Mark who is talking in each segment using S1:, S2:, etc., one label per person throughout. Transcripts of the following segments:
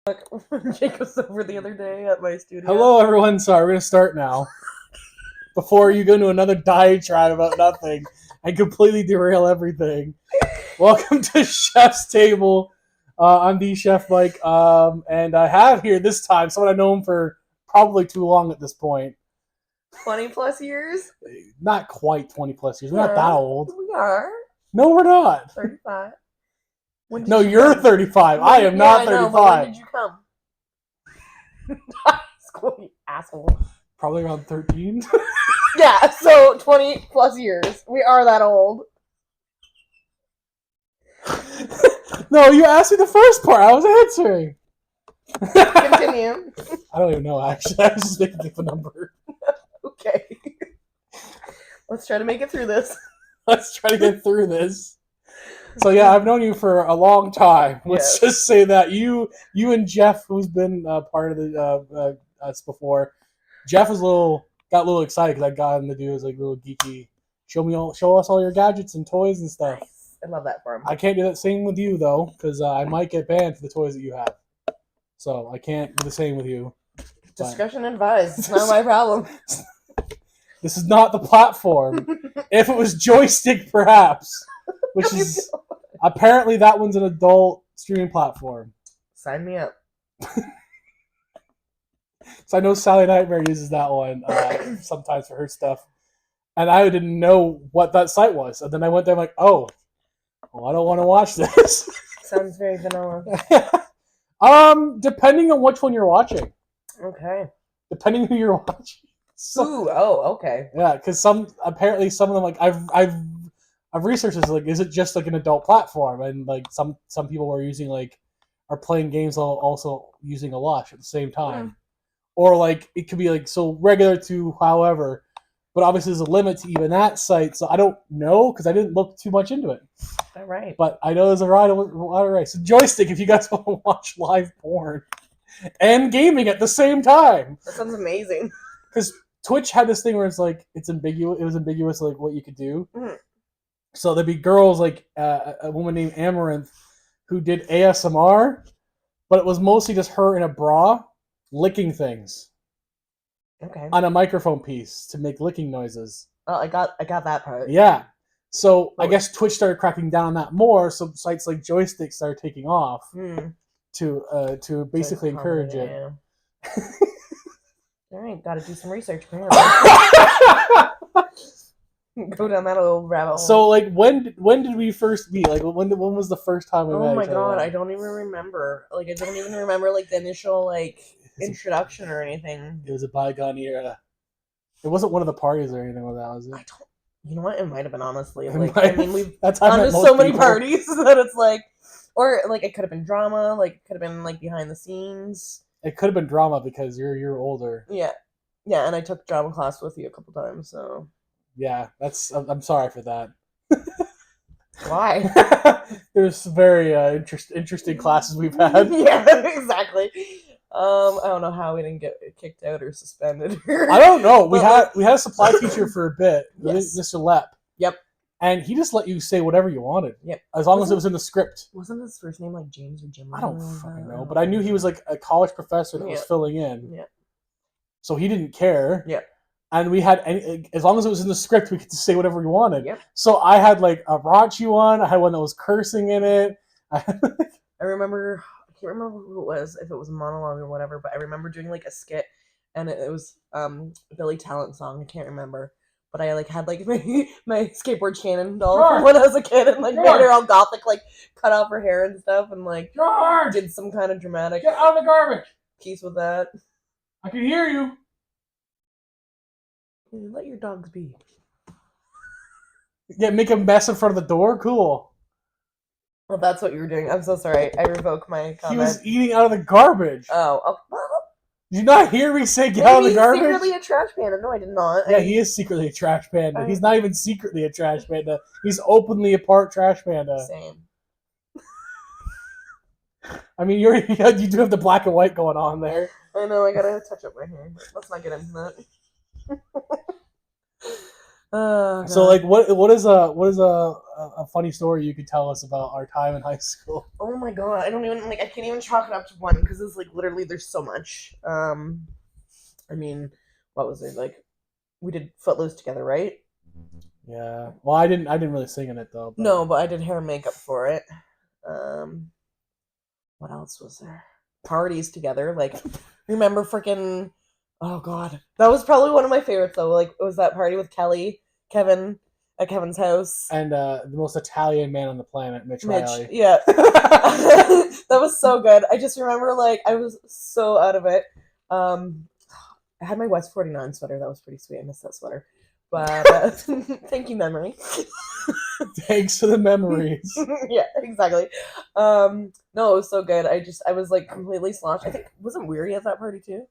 S1: Jake was over the other day at my studio.
S2: Hello, everyone. Sorry, we're going to start now. Before you go into another diatribe about nothing and completely derail everything. Welcome to Chef's Table. I'm the Chef Mike, and I have here this time someone I've known for probably too long at this point.
S1: 20 plus years?
S2: Not quite 20 plus years. We're not that old.
S1: We are.
S2: No, we're not.
S1: 35.
S2: No, you're
S1: come?
S2: 35. I am not 35.
S1: But when did you come? High school, you asshole.
S2: Probably around 13.
S1: Yeah, so 20 plus years. We are that old.
S2: No, you asked me the first part. I was answering.
S1: Continue.
S2: I don't even know, actually. I was just making up a number.
S1: Okay. Let's try to make it through this.
S2: Let's try to get through this. So yeah, I've known you for a long time. Let's just say that you and Jeff, who's been part of the us before, Jeff was got a little excited because I got him to do his little geeky show us all your gadgets and toys and stuff.
S1: Nice. I love that for him.
S2: I can't do that same with you though, because I might get banned for the toys that you have. So I can't do the same with you.
S1: Discussion advised. It's not my problem.
S2: This is not the platform. If it was Joystick, perhaps, which is apparently that one's an adult streaming platform.
S1: Sign me up.
S2: So I know Sally Nightmare uses that one sometimes for her stuff, and I didn't know what that site was. And then I went there, I'm like, oh, well, I don't want to watch this.
S1: Sounds very vanilla.
S2: Depending on which one you're watching.
S1: Okay.
S2: Depending who you're watching.
S1: Okay.
S2: Yeah, because apparently some of them I've researched this, is it just an adult platform, and some people are playing games while also using a Lush at the same time, or it could be so regular to however, but obviously there's a limit to even that site, so I don't know because I didn't look too much into it.
S1: All right.
S2: But I know there's a lot of race. So Joystick, if you guys want to watch live porn and gaming at the same time.
S1: That sounds amazing.
S2: Because Twitch had this thing where it's ambiguous. It was ambiguous what you could do. Mm-hmm. So there'd be girls a woman named Amaranth who did ASMR, but it was mostly just her in a bra licking things.
S1: Okay.
S2: On a microphone piece to make licking noises.
S1: Oh, I got that part.
S2: Yeah. So I guess Twitch started cracking down on that more. So sites like Joystick started taking off to basically encourage it.
S1: Yeah. All right, got to do some research. Go down that little rabbit hole.
S2: So when did we first meet? When was the first time we met?
S1: Oh my god, I don't even remember. I don't even remember the initial introduction or anything.
S2: It was a bygone era. It wasn't one of the parties or anything like that, was it?
S1: You know what? It might have been, honestly.
S2: We've
S1: gone to so many parties that it's or it could have been drama. It could have been behind the scenes.
S2: It could have been drama because you're older.
S1: Yeah, and I took drama class with you a couple times, so.
S2: Yeah, I'm sorry for that.
S1: Why?
S2: There's very interesting classes we've had.
S1: Yeah, exactly. I don't know how we didn't get kicked out or suspended.
S2: I don't know. We had a supply teacher for a bit, yes. Mr. Lepp.
S1: Yep.
S2: And he just let you say whatever you wanted.
S1: Yep.
S2: As long as it was in the script.
S1: Wasn't his first name James or Jim?
S2: I don't fucking know, but I knew he was a college professor that was filling in.
S1: Yeah.
S2: So he didn't care.
S1: Yeah.
S2: And we had as long as it was in the script, we could just say whatever we wanted.
S1: Yep.
S2: So I had a raunchy one. I had one that was cursing in it.
S1: I remember. I can't remember who it was, if it was a monologue or whatever, but I remember doing a skit, and it was Billy Talent song. I can't remember, but I had my skateboard Shannon doll from when I was a kid, and made her all gothic, cut off her hair and stuff, and
S2: George!
S1: Did some kind of dramatic
S2: get out of the garbage
S1: piece with that.
S2: I can hear you.
S1: Let your dogs be.
S2: Yeah, make a mess in front of the door. Cool.
S1: Well, that's what you were doing. I'm so sorry. I revoke my comment.
S2: He was eating out of the garbage.
S1: Oh.
S2: Did you not hear me say get out of the garbage?
S1: He's secretly a trash panda. No, I did not.
S2: Yeah, he is secretly a trash panda. He's not even secretly a trash panda. He's openly a part trash panda.
S1: Same.
S2: I mean, you do have the black and white going on there.
S1: I know. I gotta touch up my hair. Let's not get into that.
S2: So like, what is a funny story you could tell us about our time in high school?
S1: Oh my god, I don't even like. I can't even chalk it up to one because it's like literally there's so much. I mean, what was it like? We did Footloose together, right?
S2: Yeah. Well, I didn't really sing in it though. But...
S1: No, but I did hair and makeup for it. Um, what else was there? Parties together. Like, remember freaking? Oh god, that was probably one of my favorites though. Like, it was that party with Kevin, at Kevin's house.
S2: And the most Italian man on the planet, Mitch Riley.
S1: Yeah. That was so good. I just remember like I was so out of it. I had my West 49 sweater. That was pretty sweet. I missed that sweater. But thank you, memory.
S2: Thanks for the memories.
S1: Yeah, exactly. No, it was so good. I was like completely sloshed. I think wasn't Weary at that party too?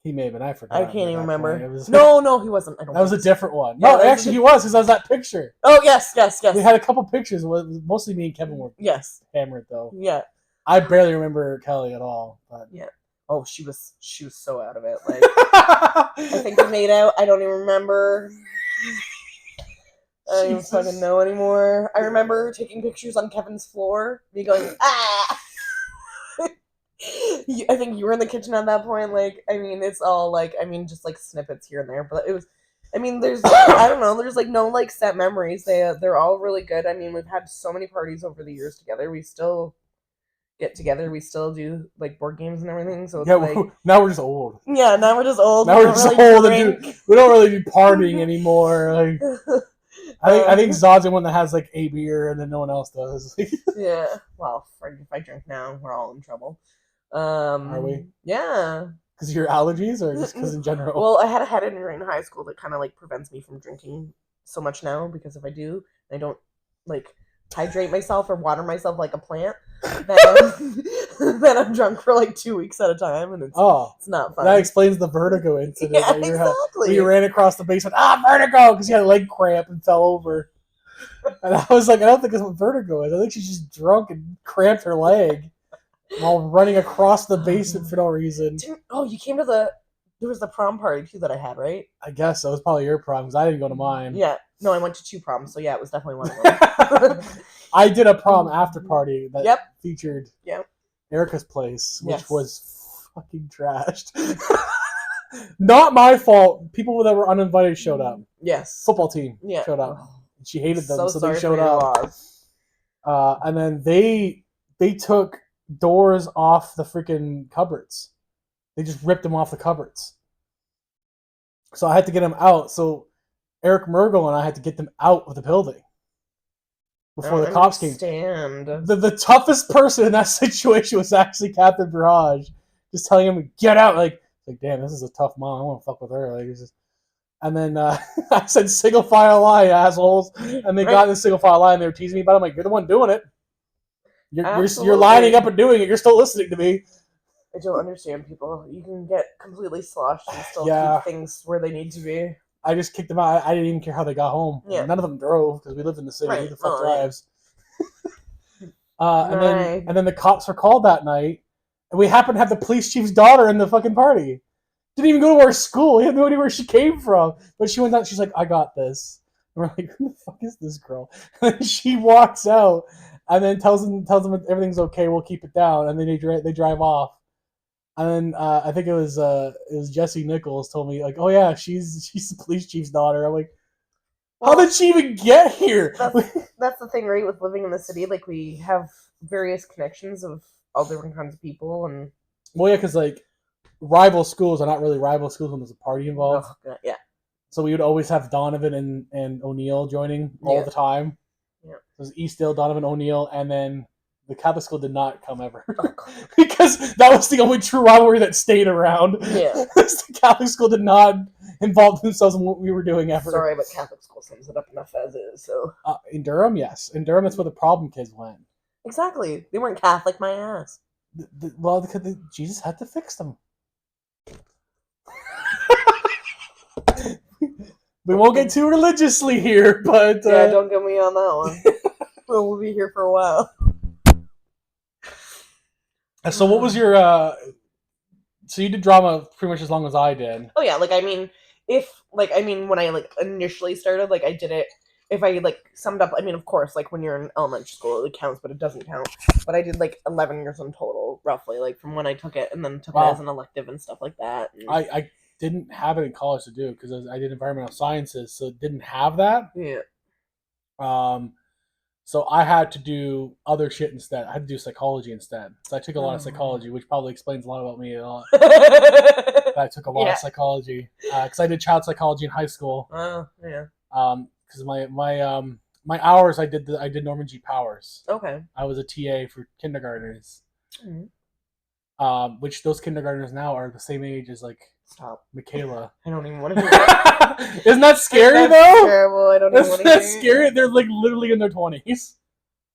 S2: He may have been. I forgot.
S1: I can't even remember.
S2: It was,
S1: No, he wasn't. I don't
S2: that was a
S1: think so.
S2: different one.
S1: Yeah,
S2: No, actually, he was because that was that picture.
S1: Oh yes.
S2: We had a couple pictures. Mostly me and Kevin were
S1: Yes.
S2: hammered though.
S1: Yeah.
S2: I barely remember Kelly at all. But
S1: Yeah. Oh, she was so out of it. Like I think we made out. I don't even remember. I don't even fucking know anymore. I remember taking pictures on Kevin's floor. Me going ah. I think you were in the kitchen at that point. Like, I mean, it's all like, I mean, just like snippets here and there. But it was, I mean, there's, I don't know, there's like no like set memories. They're all really good. I mean, we've had so many parties over the years together. We still get together. We still do like board games and everything. So it's
S2: yeah,
S1: like,
S2: now we're just old.
S1: yeah, now we're just old.
S2: Now we're just old and we don't really do partying anymore. Like, I think Zod's the one that has like a beer and then no one else does.
S1: Yeah. Well, if I drink now, we're all in trouble.
S2: Are we?
S1: Yeah.
S2: Because of your allergies or just because in general?
S1: Well, I had a head injury in high school that kind of like prevents me from drinking so much now because if I do, I don't like hydrate myself or water myself like a plant, then I'm drunk for like 2 weeks at a time, and it's not fun.
S2: That explains the vertigo incident.
S1: Yeah,
S2: that
S1: exactly.
S2: You ran across the basement. Vertigo! Because you had a leg cramp and fell over. And I was like, I don't think that's what vertigo is. I think she's just drunk and cramped her leg while running across the basement for no reason.
S1: Oh, you came to there was the prom party too that I had, right?
S2: I guess so. It was probably your prom because I didn't go to mine.
S1: Yeah. No, I went to 2 proms, so yeah, it was definitely one of them.
S2: I did a prom after party that featured Erica's place, which was fucking trashed. Not my fault. People that were uninvited showed up.
S1: Yes.
S2: Football team showed up. She hated them, so they showed up. And then they took doors off the freaking cupboards. They just ripped them off the cupboards. So I had to get them out. So Eric Mergel and I had to get them out of the building before the cops came. The toughest person in that situation was actually Captain Barrage, just telling him to get out. Like damn, this is a tough mom. I want to fuck with her. Like, and then I said single file line, assholes, and they got in the single file line. And they were teasing me about it. I'm like, you're the one doing it. You're lining up and doing it. You're still listening to me.
S1: I don't understand people. You can get completely sloshed and still keep things where they need to be.
S2: I just kicked them out. I didn't even care how they got home. Yeah. None of them drove because we lived in the city. Who the fuck drives? And then the cops were called that night, and we happened to have the police chief's daughter in the fucking party. Didn't even go to our school. We had no idea where she came from. But she went out. She's like, "I got this." And we're like, "Who the fuck is this girl?" And she walks out and then tells them everything's okay. We'll keep it down. And then they drive off. And then I think it was Jesse Nichols told me like, "Oh yeah, she's the police chief's daughter." I'm like, how did she even get here?
S1: That's the thing, right? With living in the city, like we have various connections of all different kinds of people, and
S2: well, yeah, because like rival schools are not really rival schools when there's a party involved.
S1: Oh, yeah. So
S2: we would always have Donovan and O'Neill joining all the time. Yeah. It was Eastdale, Donovan, O'Neill, and then the Catholic school did not come ever. Because that was the only true rivalry that stayed around. Yeah. The Catholic school did not involve themselves in what we were doing ever.
S1: Sorry, but Catholic school sums it up enough as is. So
S2: in Durham, yes. In Durham, that's where the problem kids went.
S1: Exactly. They weren't Catholic, my ass.
S2: Well, because Jesus had to fix them. We won't get too religiously here, but
S1: yeah, don't get me on that one. We'll be here for a while.
S2: So what was your so you did drama pretty much as long as I did.
S1: Oh yeah, like I mean, if like I mean when I like initially started, like I did it. If I like summed up, I mean, of course, like when you're in elementary school, it counts, but it doesn't count. But I did like 11 years in total, roughly, like from when I took it and then took it as
S2: Wow.
S1: an elective and stuff like that. And,
S2: I didn't have it in college to do because I did environmental sciences, so it didn't have that.
S1: yeah.
S2: Um, so I had to do other shit instead. I had to do psychology instead. So I took a lot of psychology, which probably explains a lot about me. I took a lot of psychology because I did child psychology in high school.
S1: Yeah.
S2: Because my hours I did Norman G. Powers.
S1: Okay.
S2: I was a TA for kindergartners.
S1: Mm-hmm.
S2: Which those kindergartners now are the same age as like
S1: Stop.
S2: Michaela.
S1: I don't even want to hear that.
S2: Isn't that scary
S1: That's
S2: though?
S1: terrible. I don't even want
S2: Isn't
S1: to hear
S2: that scary? They're like literally in their 20s.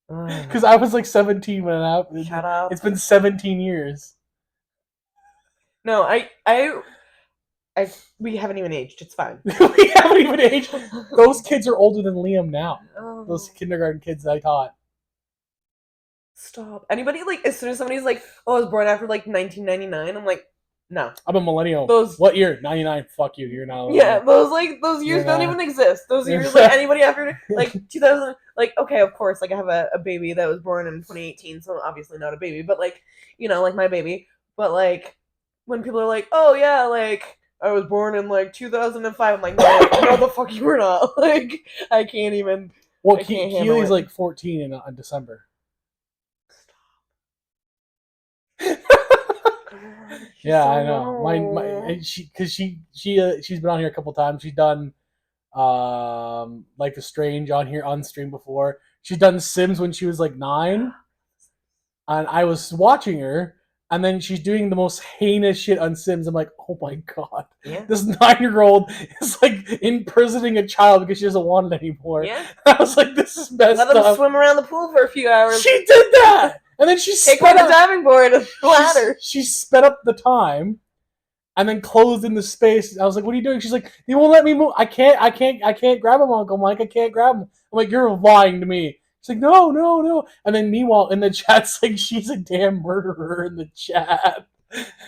S2: Because I was like 17 when it happened.
S1: Shut up.
S2: It's been 17 years.
S1: No, we haven't even aged. It's fine.
S2: We haven't even aged. Those kids are older than Liam now.
S1: Oh.
S2: Those kindergarten kids that I taught.
S1: Stop. Anybody like as soon as somebody's like, "Oh, I was born after like 1999," I'm like, no.
S2: I'm a millennial.
S1: Those
S2: what year? 99. Fuck you. You're not.
S1: Yeah, those years don't even exist. Those years, like anybody after like 2000, like okay, of course, like I have a baby that was born in 2018, so obviously not a baby, but like like my baby. But like when people are like, "Oh yeah, like I was born in like 2005," I'm like, no, the fuck you were not. Like I can't even.
S2: Well, Keely's like 14 in December. Yeah, I know. She's been on here a couple times. She's done Life is Strange on stream before. She's done Sims when she was like 9, and I was watching her, and then she's doing the most heinous shit on Sims. I'm like, oh my god, this 9-year-old is like imprisoning a child because she doesn't want it anymore.
S1: Yeah,
S2: I was like, this is messed up.
S1: Let them swim around the pool for a few hours.
S2: She did that. And then she
S1: take on the diving board and ladder.
S2: She sped up the time, and then closed in the space. I was like, "What are you doing?" She's like, "They won't let me move. I can't grab him, Uncle Mike. I can't grab him." I'm like, "You're lying to me." She's like, "No." And then meanwhile, in the chat's like, she's a damn murderer in the chat.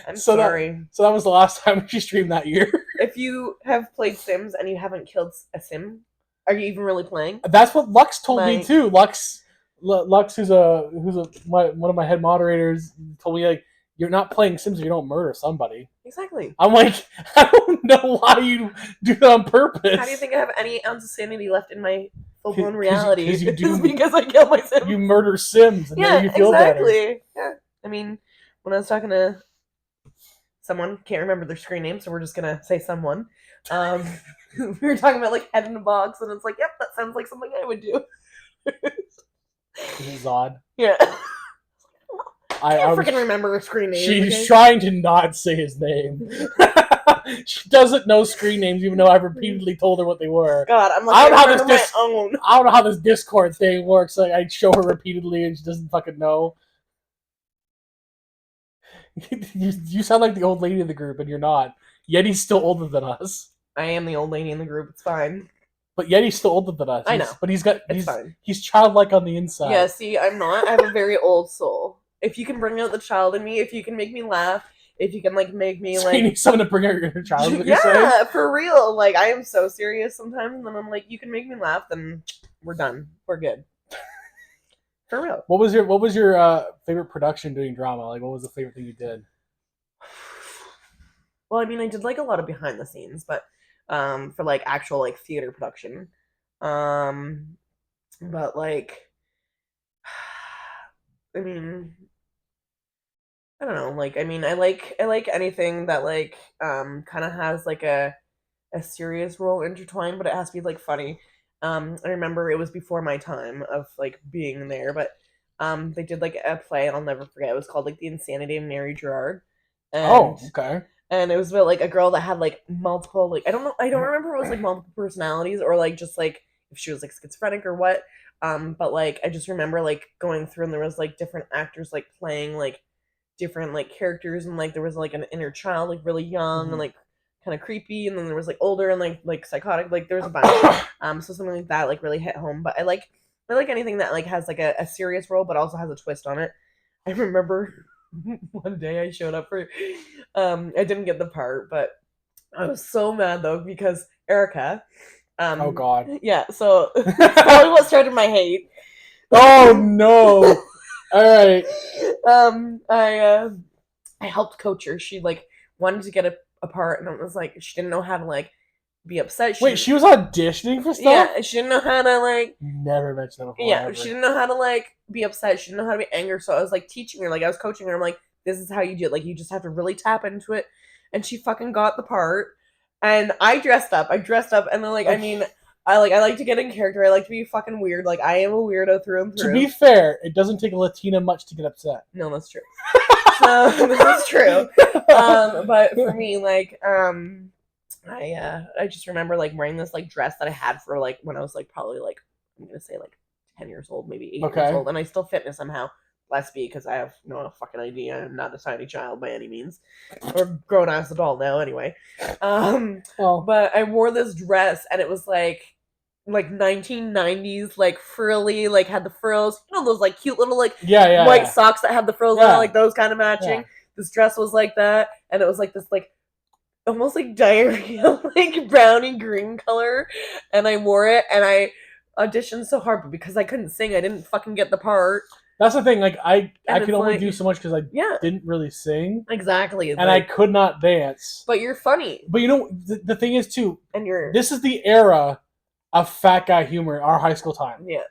S1: I'm sorry.
S2: So that was the last time she streamed that year.
S1: If you have played Sims and you haven't killed a Sim, are you even really playing?
S2: That's what Lux told me too. Lux, who's one of my head moderators, told me like, you're not playing Sims if you don't murder somebody.
S1: Exactly.
S2: I'm like, I don't know why you do that on purpose.
S1: How do you think I have any ounce of sanity left in my full-blown reality?
S2: Because you do.
S1: Because I killed my Sims.
S2: You murder Sims, and then you feel
S1: exactly.
S2: better.
S1: Yeah. I mean, when I was talking to someone, can't remember their screen name, so we're just gonna say someone. We were talking about like head in a box, and it's like, yep, that sounds like something I would do.
S2: This is odd.
S1: Yeah. I can't freaking remember her screen name.
S2: She's trying to not say his name. She doesn't know screen names, even though I've repeatedly told her what they were.
S1: God, I'm like, I don't
S2: know how this Discord thing works. Like, I show her repeatedly, and she doesn't fucking know. You sound like the old lady in the group, and you're not. Yeti's still older than us.
S1: I am the old lady in the group. It's fine.
S2: But Yeti's still older than us.
S1: I know.
S2: But he's childlike on the inside.
S1: Yeah, see, I'm not. I have a very old soul. If you can bring out the child in me, if you can make me laugh, if you can like make me
S2: so you need someone to bring out your child.
S1: Yeah, for real. Like I am so serious sometimes, and then I'm like, you can make me laugh, then we're done. We're good. For real.
S2: What was your favorite production doing drama? Like, what was the favorite thing you did?
S1: Well, I mean, I did like a lot of behind the scenes, but for like actual like theater production, but like, I mean, I don't know. Like, I mean, I like anything that like kind of has like a serious role intertwined, but it has to be like funny. I remember it was before my time of like being there, but they did like a play I'll never forget. It was called like The Insanity of Mary Gerard.
S2: And, okay.
S1: And it was about like a girl that had like multiple like I don't remember if it was like multiple personalities or like just like if she was like schizophrenic or what. But like I just remember like going through and there was like different actors like playing like different like characters and like there was like an inner child like really young and like kind of creepy and then there was like older and like psychotic, like there was a bunch. So something like that like really hit home. But I like anything that like has like a serious role but also has a twist on it. I remember one day I showed up for I didn't get the part, but I was so mad though because Erica,
S2: Oh God.
S1: yeah, so that's probably what started my hate.
S2: Oh no. All right.
S1: I helped coach her. She like wanted to get a part, and it was like she didn't know how to like be upset.
S2: Wait, she was auditioning for stuff?
S1: Yeah, she didn't know how to like.
S2: Never mentioned that before.
S1: Yeah,
S2: ever.
S1: she didn't know how to like be upset. She didn't know how to be angry. So I was like teaching her, like I was coaching her. I'm like, this is how you do it. Like you just have to really tap into it. And she fucking got the part. And I dressed up. And then like I mean, I like to get in character. I like to be fucking weird. Like I am a weirdo through and
S2: To
S1: through.
S2: be fair, it doesn't take a Latina much to get upset.
S1: No, that's true. So this is true. But for me, like, I just remember like wearing this like dress that I had for like when I was like probably like I'm gonna say like 10 years old, maybe 8
S2: Okay.
S1: years old, and I still fit in it somehow. Bless be, because I have no fucking idea. I'm not a tiny child by any means, or grown ass adult now. Anyway,
S2: Well,
S1: but I wore this dress and it was like 1990s, like frilly, like had the frills. You know those like cute little like
S2: yeah,
S1: white
S2: yeah.
S1: socks that have the frills on
S2: Yeah.
S1: it, like those kind of matching.
S2: Yeah.
S1: This dress was like that, and it was like this like almost like diarrhea, like brownie green color, and I wore it, and I auditioned so hard, but because I couldn't sing, I didn't fucking get the part.
S2: That's the thing. Like I
S1: And
S2: could
S1: it's
S2: only
S1: like-
S2: do so much because I
S1: Yeah,
S2: didn't really sing,
S1: exactly.
S2: and I could not dance.
S1: But you're funny,
S2: But you know, the thing is too.
S1: and you're
S2: This is the era of fat guy humor. Our high school time.
S1: yeah,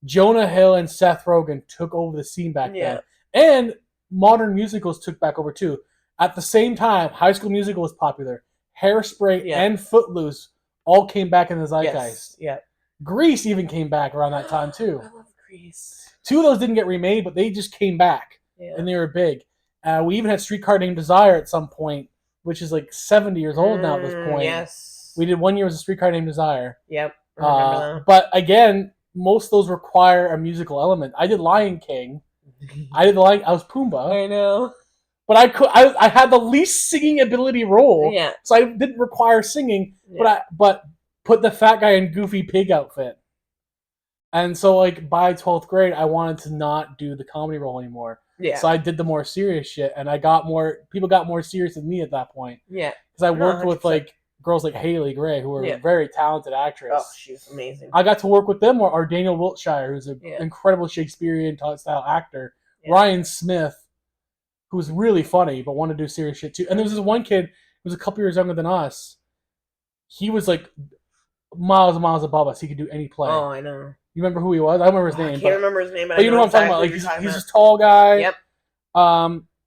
S2: Jonah Hill and Seth Rogen took over the scene back
S1: Yeah.
S2: then, and modern musicals took back over too. At the same time, High School Musical was popular. Hairspray
S1: Yeah.
S2: and Footloose all came back in the zeitgeist.
S1: yes, yeah.
S2: Grease even came back around that time too.
S1: I love Grease.
S2: Two of those didn't get remade, but they just came back
S1: Yeah.
S2: and they were big. We even had Streetcar Named Desire at some point, which is like 70 years old now at this point.
S1: Yes.
S2: We did 1 year as a Streetcar Named Desire.
S1: Yep. I remember
S2: But again, most of those require a musical element. I did Lion King.
S1: that.
S2: I was Pumbaa,
S1: I know.
S2: but I had the least singing ability role,
S1: Yeah.
S2: so I didn't require singing.
S1: Yeah.
S2: But put the fat guy in Goofy Pig outfit, and so like by 12th grade, I wanted to not do the comedy role anymore.
S1: Yeah.
S2: So I did the more serious shit, and people got more serious than me at that point
S1: Yeah.
S2: because I
S1: No,
S2: worked with
S1: 100%.
S2: like girls like Haley Gray, who were
S1: Yeah.
S2: a very talented actress.
S1: Oh, she's amazing.
S2: I got to work with them, or Daniel Wiltshire, who's an
S1: Yeah.
S2: incredible Shakespearean style actor.
S1: Yeah.
S2: Ryan Smith, who was really funny but wanted to do serious shit too. And there was this one kid who was a couple years younger than us. He was like miles and miles above us. He could do any play.
S1: Oh, I know.
S2: You remember who he was? I don't remember his
S1: I
S2: name.
S1: can't remember his name,
S2: But you know what I'm talking about. Like he's this tall guy.
S1: Yep.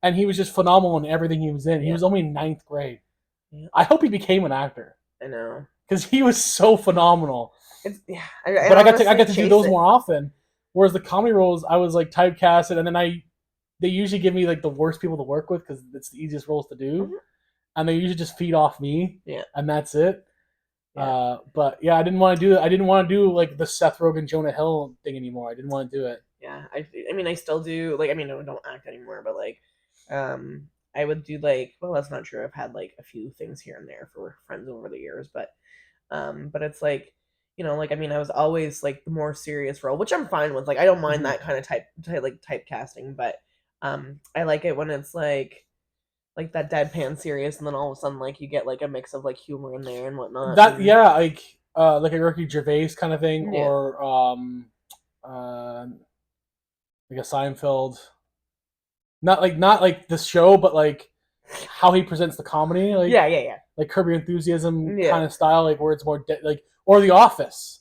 S2: And he was just phenomenal in everything he was in. He
S1: Yeah.
S2: was only in 9th grade.
S1: Yeah.
S2: I hope he became an actor
S1: I know.
S2: because he was so phenomenal.
S1: It's yeah.
S2: But I got to do those more often. Whereas the comedy roles, I was like typecasted, and then they usually give me like the worst people to work with because it's the easiest roles to do,
S1: Mhm.
S2: and they usually just feed off me.
S1: Yeah.
S2: And that's it.
S1: Yeah.
S2: But yeah, I didn't want to do it. I didn't want to do like the Seth Rogen, Jonah Hill thing anymore. I didn't want to do it.
S1: Yeah. I mean, I still do. Like, I mean, I don't act anymore, but like, I would do like. Well, that's not true. I've had like a few things here and there for friends over the years, but it's like. Like I mean, I was always like the more serious role, which I'm fine with. Like I don't mind
S2: Mhm.
S1: that kind of typecasting, but I like it when it's like that deadpan serious, and then all of a sudden like you get like a mix of like humor in there and whatnot.
S2: That
S1: and-
S2: yeah, like a Ricky Gervais kind of thing,
S1: Yeah.
S2: or like a Seinfeld. Not like the show, but like how he presents the comedy. Like
S1: yeah.
S2: like Curb Your Enthusiasm
S1: Yeah.
S2: kind of style, like where it's more like or The Office.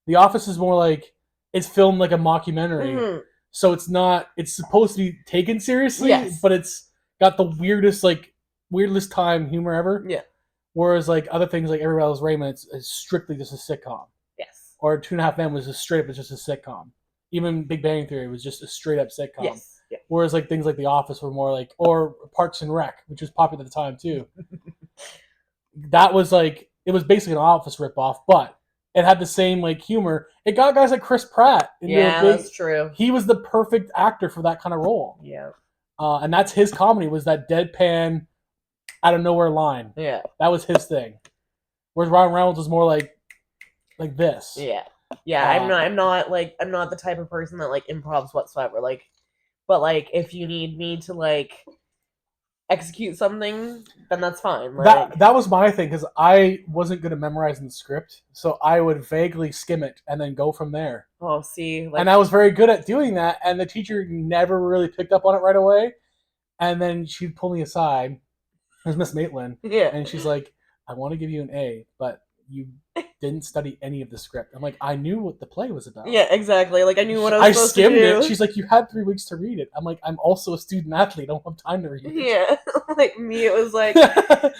S2: The Office is more like it's filmed like a mockumentary,
S1: Mhm.
S2: so it's not. It's supposed to be taken seriously,
S1: Yes.
S2: but it's got the weirdest time humor ever.
S1: Yeah.
S2: Whereas like other things like Everybody Loves Raymond, it's strictly just a sitcom.
S1: Yes.
S2: Or Two and a Half Men was just straight up, it's just a sitcom. Even Big Bang Theory was just a straight up sitcom.
S1: Yes. Yeah.
S2: Whereas like things like The Office were more like, or Parks and Rec, which was popular at the time too. That was like, it was basically an Office ripoff, but it had the same like humor. It got guys like Chris Pratt. into a
S1: Yeah,
S2: big-
S1: that's true.
S2: he was the perfect actor for that kind of role.
S1: Yeah.
S2: And that's his comedy, was that deadpan, out of nowhere line.
S1: Yeah.
S2: That was his thing. Whereas Ryan Reynolds was more like this.
S1: Yeah. Yeah. I'm not the type of person that like improvs whatsoever. Like, but like if you need me to like execute something, then that's fine. Like,
S2: That was my thing because I wasn't good at memorizing the script, so I would vaguely skim it and then go from there.
S1: oh, see, like,
S2: And I was very good at doing that, and the teacher never really picked up on it right away. And then she'd pull me aside. It was Miss Maitland,
S1: yeah,
S2: and she's like, "I want to give you an A, but you didn't study any of the script." I'm like, "I knew what the play was about.
S1: yeah, exactly. Like, I knew what I was
S2: I
S1: supposed
S2: skimmed
S1: to do.
S2: it." She's like, "You had 3 weeks to read it." I'm like, "I'm also a student athlete. I don't have time to read it."
S1: Yeah, like me, it was like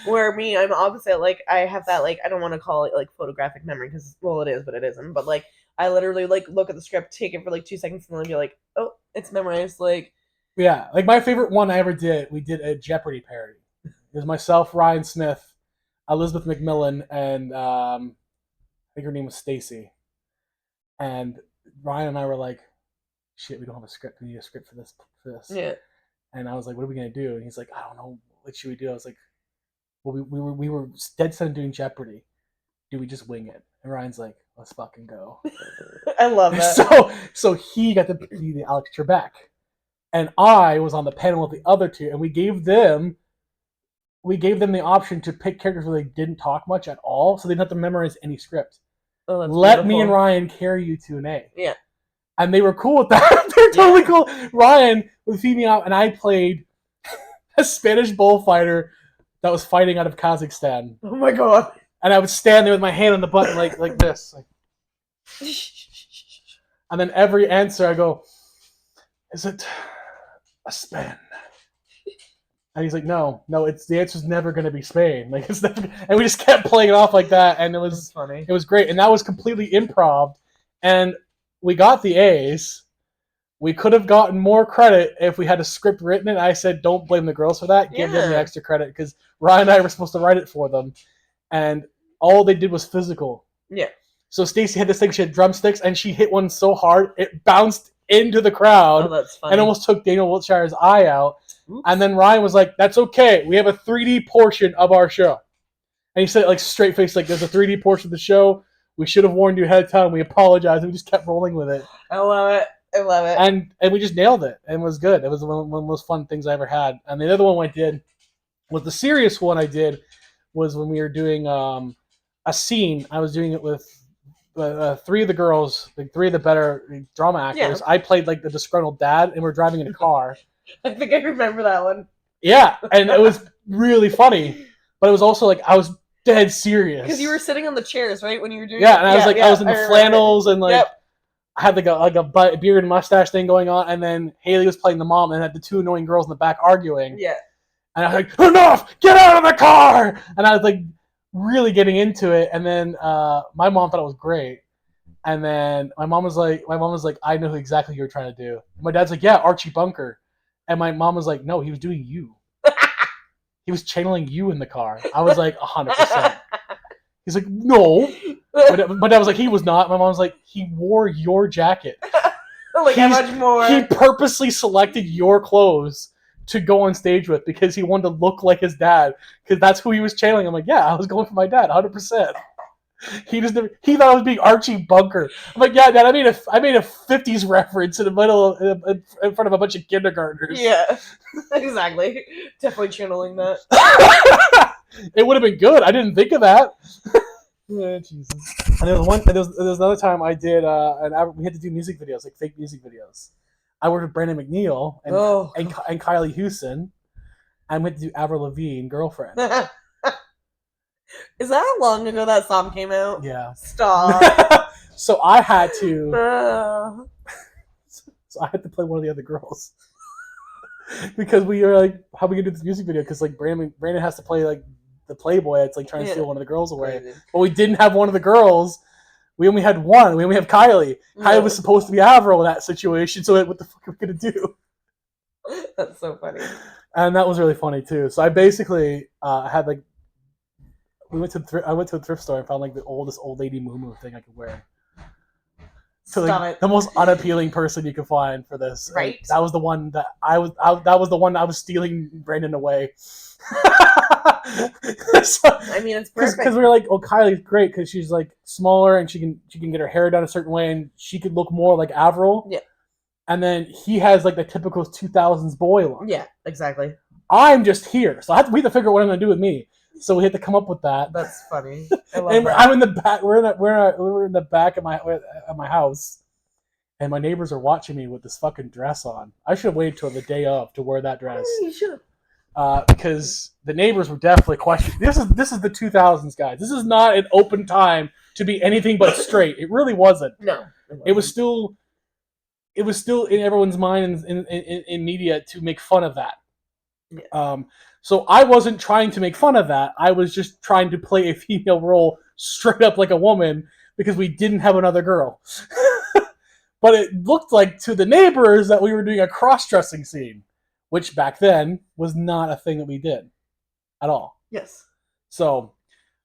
S1: where me, I'm opposite. Like, I have that, like, I don't want to call it like photographic memory because, well, it is, but it isn't. But like, I literally like look at the script, take it for like 2 seconds, and then be like, oh, it's memorized. Like,
S2: Yeah, like my favorite one I ever did, we did a Jeopardy parody. It was myself, Ryan Smith, Elizabeth McMillan, and I think her name was Stacy. And Ryan and I were like, "Shit, we don't have a script. We need a script for this."
S1: yeah,
S2: And I was like, "What are we gonna do?" And he's like, "I don't know. What should we do?" I was like, "Well, we were dead set on doing Jeopardy. Do we just wing it?" And Ryan's like, "Let's fucking go."
S1: I love that.
S2: So he got to be the Alex Trebek, and I was on the panel with the other two, and we gave them the option to pick characters where they didn't talk much at all, so they didn't have to memorize any script.
S1: Oh, that's
S2: Let me and
S1: beautiful.
S2: Ryan carry you to an A.
S1: Yeah.
S2: And they were cool with that. They're totally cool. Ryan would feed me out, and I played a Spanish bullfighter that was fighting out of Kazakhstan.
S1: Oh my god.
S2: And I would stand there with my hand on the button like this. And then every answer I go, "Is it a Spain?" And he's like, no, it's the answer's never going to be Spain. Like it's never, and we just kept playing it off like that, and
S1: That's funny.
S2: it was great, and that was completely improv, and we got the A's. We could have gotten more credit if we had a script written, and I said, don't blame the girls for that. Give them the
S1: Yeah.
S2: extra credit because Ryan and I were supposed to write it for them, and all they did was physical.
S1: Yeah.
S2: So Stacy had this thing. She had drumsticks, and she hit one so hard it bounced into the crowd
S1: Oh, that's funny.
S2: and almost took Daniel Wiltshire's eye out.
S1: Oops.
S2: And then Ryan was like, "That's okay. We have a 3D portion of our show." And he said it like straight face, like, "There's a 3D portion of the show. We should have warned you ahead of time. We apologize." And we just kept rolling with it.
S1: I love it. I love it.
S2: And we just nailed it. And it was good. It was one of the most fun things I ever had. And the other one I did was the serious one I did was when we were doing a scene. I was doing it with 3 of the girls, like 3 of the better drama actors.
S1: Yeah.
S2: I played like the disgruntled dad, and we're driving in a car.
S1: I think I remember that one.
S2: Yeah, and it was really funny, but it was also like I was dead serious.
S1: Because you were sitting on the chairs, right, when you were doing
S2: Yeah,
S1: it?
S2: and I was like, I was in the
S1: remember
S2: flannels, and like
S1: Yep.
S2: I had like a beard and mustache thing going on, and then Haley was playing the mom, and had the 2 annoying girls in the back arguing.
S1: Yeah.
S2: And I was like, "Enough! Get out of the car!" And I was like, really getting into it, and then my mom thought it was great. And then my mom was like, "I know who exactly you were trying to do." And my dad's like, "Yeah, Archie Bunker." And my mom was like, "No, he was doing you. He was channeling you in the car." I was like, 100%. He's like, "No." But I was like, "He was not." My mom was like, "He wore your jacket.
S1: Like, how much more?
S2: He purposely selected your clothes to go on stage with because he wanted to look like his dad because that's who he was channeling." I'm like, "Yeah, I was going for my dad, 100%." He thought I was being Archie Bunker. I'm like, "Yeah, Dad, I made a 50s reference in the middle in front of a bunch of kindergartners."
S1: Yeah. Exactly. Definitely channeling that.
S2: It would have been good. I didn't think of that.
S1: Yeah, Jesus.
S2: And there was another time I did we had to do music videos, like fake music videos. I worked with Brandon McNeil and Kylie Houston, and we had to do Avril Lavigne, Girlfriend.
S1: Is that how long ago that song came out?
S2: Yeah.
S1: Stop.
S2: So I had to
S1: Uh,
S2: play one of the other girls. Because we were like, how are we gonna do this music video? Because like Brandon has to play like the playboy. It's like trying to steal one of the girls away.
S1: crazy.
S2: But we didn't have one of the girls. We only had one. We only have Kylie. Kylie was supposed to be Avril in that situation. So what the fuck are we gonna do?
S1: That's so funny.
S2: And that was really funny too. So I basically had like I went to a thrift store and found like the oldest old lady moo thing I could wear. So
S1: Stop
S2: like
S1: it.
S2: the most unappealing person you could find for this.
S1: Right.
S2: And that was the one that that was the one I was stealing Brandon away.
S1: I mean, it's perfect.
S2: Because we were like, "Oh, Kylie's great because she's like smaller and she can get her hair done a certain way and she could look more like Avril."
S1: Yeah.
S2: And then he has like the typical 2000s boy look.
S1: Yeah, exactly.
S2: I'm just here, so we have to figure out what I'm going to do with me. So we had to come up with that.
S1: That's funny. I love
S2: And
S1: that.
S2: I'm in the back. We're in the back of my house, and my neighbors are watching me with this fucking dress on. I should have waited till the day of to wear that dress.
S1: You should.
S2: Because the neighbors were definitely questioning. This is the 2000s, guys. This is not an open time to be anything but straight. It really wasn't.
S1: No.
S2: It was still in everyone's mind in media to make fun of that.
S1: Yeah.
S2: So I wasn't trying to make fun of that. I was just trying to play a female role straight up like a woman because we didn't have another girl. But it looked like to the neighbors that we were doing a cross-dressing scene, which back then was not a thing that we did at all.
S1: Yes.
S2: So,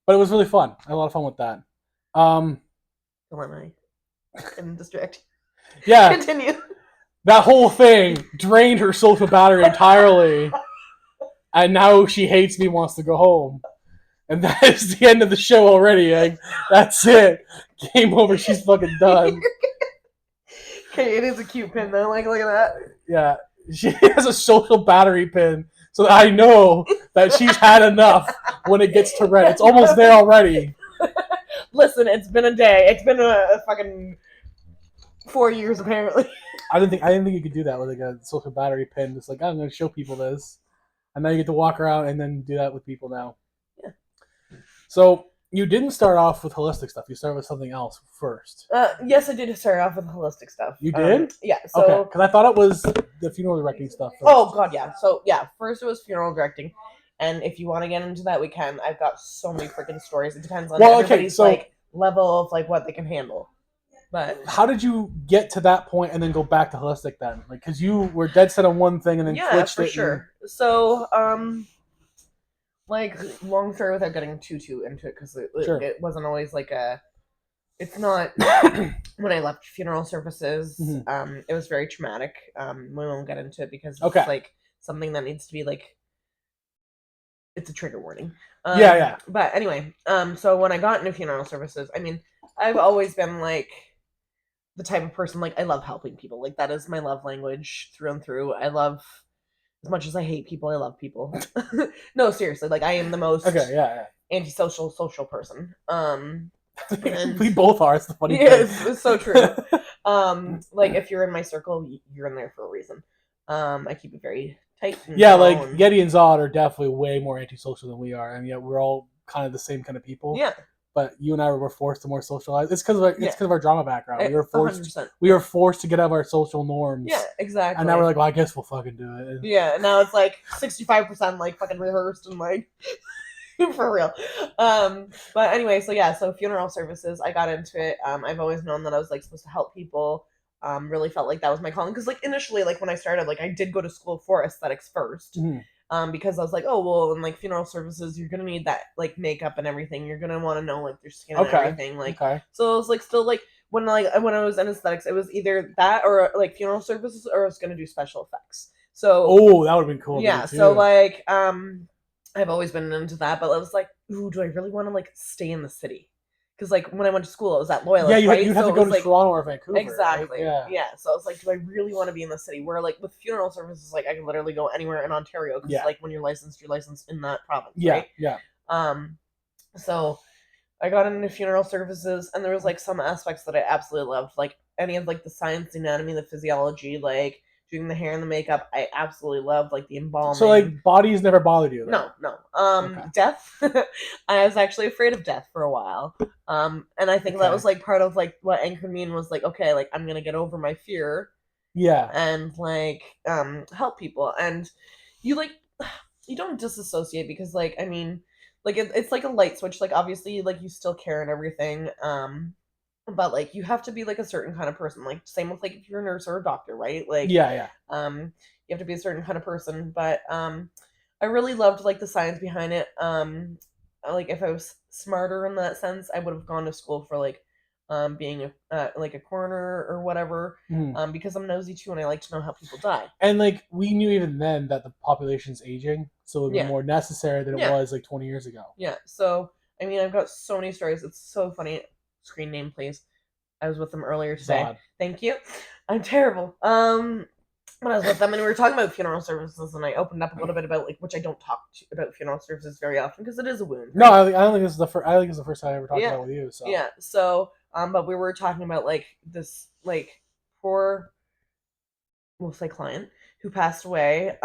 S2: but it was really fun. I had a lot of fun with that.
S1: Don't let me distract.
S2: Yeah.
S1: Continue.
S2: That whole thing drained her social battery entirely. And now she hates me, wants to go home. And that is the end of the show already. Like, that's it. Game over. She's fucking done.
S1: Okay, it is a cute pin though. Like, look at that.
S2: Yeah. She has a social battery pin. So that I know that she's had enough when it gets to red. It's almost there already.
S1: Listen, it's been a day. It's been a fucking 4 years apparently.
S2: I didn't think you could do that with like a social battery pin. Just like, I'm going to show people this. And now you get to walk around and then do that with people now.
S1: Yeah.
S2: So you didn't start off with holistic stuff. You started with something else first.
S1: Yes, I did start off with holistic stuff.
S2: You did?
S1: Yeah. So.
S2: Okay. Because I thought it was the funeral directing stuff first.
S1: Oh god, yeah. So yeah, first it was funeral directing, and if you want to get into that, we can. I've got so many freaking stories. It depends on everybody's like level of like what they can handle. But
S2: how did you get to that point and then go back to holistic then? Like, because you were dead set on one thing and then switched
S1: for
S2: it.
S1: Sure. So like long story without getting too into it because it wasn't always like a. It's not when I left funeral services.
S2: Mm-hmm.
S1: It was very traumatic. We won't get into it because it's like something that needs to be like. It's a trigger warning.
S2: Yeah.
S1: But anyway, so when I got into funeral services, I mean, I've always been like the type of person like I love helping people. Like that is my love language through and through. I love as much as I hate people, I love people. No, seriously, like I am the most antisocial social person.
S2: We both are. It's the funny thing.
S1: It's so true. Like if you're in my circle, you're in there for a reason. I keep it very tight.
S2: Like Yeti and Zod are definitely way more antisocial than we are, and yet we're all kind of the same kind of people.
S1: Yeah.
S2: But you and I were forced to more socialize. It's because of our drama background. We were forced.
S1: 100%.
S2: We were forced to get out of our social norms.
S1: Yeah, exactly.
S2: And now we're like, well, I guess we'll fucking do it.
S1: Yeah. Now it's like 65% like fucking rehearsed and like. For real. But anyway, so funeral services, I got into it. I've always known that I was like supposed to help people. Really felt like that was my calling because like initially, like when I started, like I did go to school for aesthetics first.
S2: Mm-hmm.
S1: Because I was like, oh well, in like funeral services, you're gonna need that like makeup and everything. You're gonna want to know like your skin and everything. Like, so it was like still like when I was in aesthetics, it was either that or like funeral services, or I was gonna do special effects. So
S2: that would have been cool.
S1: Yeah. So like I've always been into that, but I was like, ooh, do I really want to like stay in the city? Because like when I went to school, I was at Loyalist.
S2: Yeah, you have to go to Toronto or Vancouver.
S1: Exactly.
S2: Right?
S1: Yeah. So I was like, do I really want to be in the city? Where like with funeral services, like I can literally go anywhere in Ontario because like when you're licensed in that province. Right?
S2: Yeah.
S1: So I got into funeral services, and there was like some aspects that I absolutely loved, like any of like the science, the anatomy, the physiology, like. Doing the hair and the makeup, I absolutely loved, like the embalming.
S2: So, like, bodies never bothered you? Though.
S1: No. Death. I was actually afraid of death for a while. And I think that was like part of like what anchored me and was like, okay, like I'm gonna get over my fear.
S2: Yeah.
S1: And like help people, and you don't disassociate because like I mean, like it's like a light switch. Like obviously, like you still care and everything. But like you have to be like a certain kind of person. Like same with like if you're a nurse or a doctor, right? Like
S2: you
S1: have to be a certain kind of person. But I really loved like the science behind it. Like if I was smarter in that sense, I would have gone to school for like being like a coroner or whatever. Because I'm nosy too, and I like to know how people die.
S2: And like we knew even then that the population's aging, so it would be more necessary than it was like 20 years ago.
S1: Yeah. So I mean, I've got so many stories. It's so funny. Screen name, please. I was with them earlier today.
S2: Zod.
S1: Thank you. I'm terrible. when I was with them, and we were talking about funeral services, and I opened up a little bit about like, which I don't talk about funeral services very often because it is a wound.
S2: No,
S1: Right?
S2: I don't think this is the first. I think it's the first time I ever talked
S1: Yeah.
S2: about it with you. So
S1: Yeah. So, but we were talking about like this like poor, we'll say client who passed away.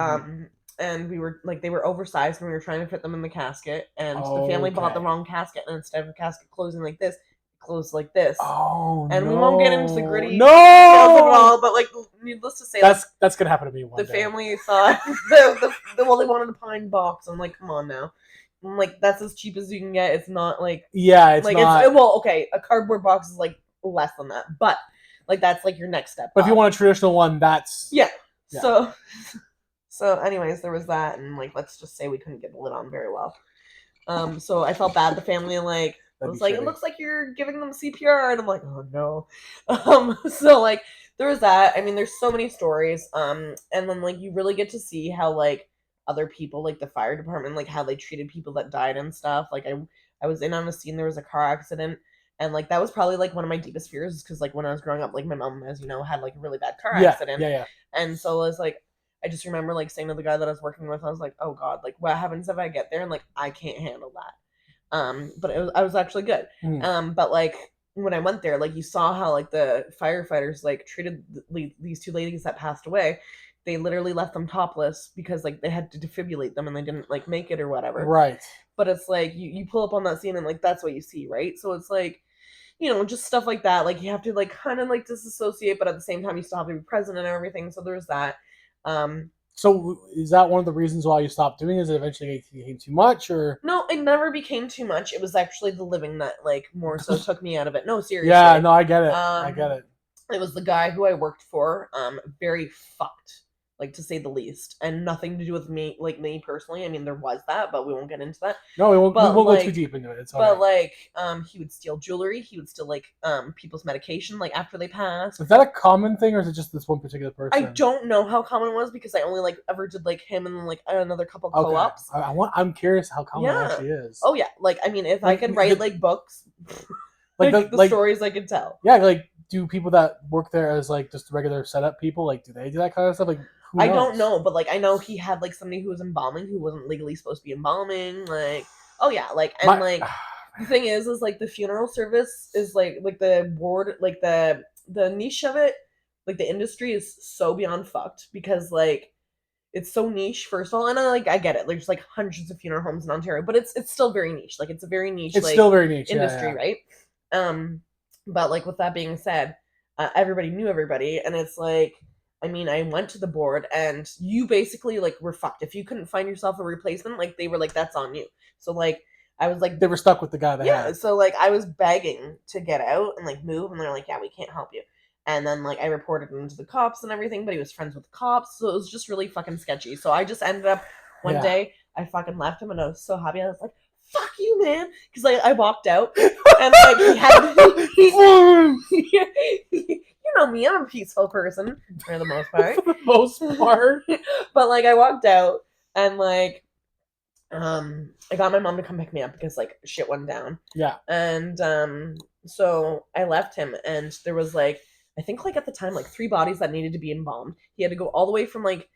S1: And we were like, they were oversized, and we were trying to fit them in the casket, and the family bought the
S2: Okay.
S1: wrong casket, and instead of the casket closing like this, it closed like this.
S2: Oh
S1: And
S2: no!
S1: we won't get into the gritty
S2: No,
S1: details of it all, but like, needless to say, like,
S2: that's gonna happen to me one
S1: the
S2: day.
S1: family thought well, they wanted a pine box. I'm like, come on now. I'm like, that's as cheap as you can get. It's not like,
S2: Yeah, it's
S1: like
S2: not.
S1: it's well, okay, a cardboard box is like less than that, but like that's like your next step.
S2: But if you
S1: up.
S2: want a traditional one, that's
S1: Yeah.
S2: Yeah.
S1: So anyways, there was that, and like, let's just say we couldn't get the lid on very well. So I felt bad. The family like
S2: That'd
S1: was
S2: be
S1: like, it
S2: shitty.
S1: looks like you're giving them CPR, and I'm like, oh no. So like, there was that. I mean, there's so many stories. And then like, you really get to see how like other people, like the fire department, like how they treated people that died and stuff. Like I was in on a scene. There was a car accident. And like, that was probably like one of my deepest fears, because like when I was growing up, like my mom, as you know, had like a really bad car accident.
S2: Yeah.
S1: And so I was like, I just remember like saying to the guy that I was working with, I was like, oh God, like what happens if I get there and like I can't handle that. But I was actually good. But like when I went there, like you saw how like the firefighters like treated these two ladies that passed away. They literally left them topless because like they had to defibrillate them, and they didn't like make it or whatever.
S2: Right.
S1: But it's like you pull up on that scene, and like that's what you see, right? So it's like, just stuff like that. Like you have to like kind of like disassociate, but at the same time you still have to be present and everything. So there's that.
S2: So is that one of the reasons why you stopped doing it? Is it eventually became too much, or
S1: No, it never became too much. It was actually the living that like more so took me out of it. No, seriously.
S2: Yeah, no, I get it. I get it.
S1: It was the guy who I worked for. Very fucked, like to say the least, and nothing to do with me, like me personally. I mean, there was that, but we won't get into that.
S2: No, we won't
S1: But,
S2: go
S1: like-
S2: too deep into it. It's all
S1: But
S2: right.
S1: like, he would steal jewelry. He would steal like people's medication, like after they passed.
S2: Is that a common thing, or is it just this one particular person?
S1: I don't know how common it was, because I only like ever did like him and then like another couple
S2: Okay.
S1: co-ops.
S2: I'm curious how common it
S1: Yeah.
S2: actually is.
S1: Oh yeah, like I mean, if I
S2: Like,
S1: could write like books, like the
S2: like
S1: stories I could tell.
S2: yeah, like do people that work there as like just regular setup people, like do they do that kind of stuff? Like who
S1: I
S2: knows?
S1: don't know, but like I know he had like somebody who was embalming who wasn't legally supposed to be embalming. Like, oh yeah, like and like the thing is like the funeral service is like the board, like the niche of it, like the industry is so beyond fucked, because like it's so niche, first of all, and I get it. There's like hundreds of funeral homes in Ontario, but it's still very niche. Like it's a very niche.
S2: It's
S1: like,
S2: still very niche
S1: industry,
S2: yeah.
S1: right? But like with that being said, everybody knew everybody, and it's like, I mean, I went to the board, and you basically like were fucked if you couldn't find yourself a replacement. Like they were like, that's on you. So like I was like,
S2: They were stuck with the guy they had.
S1: so like I was begging to get out and like move, and they're like, yeah, we can't help you. And then like I reported him to the cops and everything, but he was friends with the cops, so it was just really fucking sketchy. So I just ended up one day, I fucking left him, and I was so happy. I was like, fuck you, man, because like I walked out, and like he had you know me, I'm a peaceful person for the most part.
S2: For the most part.
S1: But like I walked out, and like I got my mom to come pick me up because like shit went down.
S2: Yeah.
S1: And so I left him, and there was like, I think like at the time like 3 bodies that needed to be embalmed. He had to go all the way from like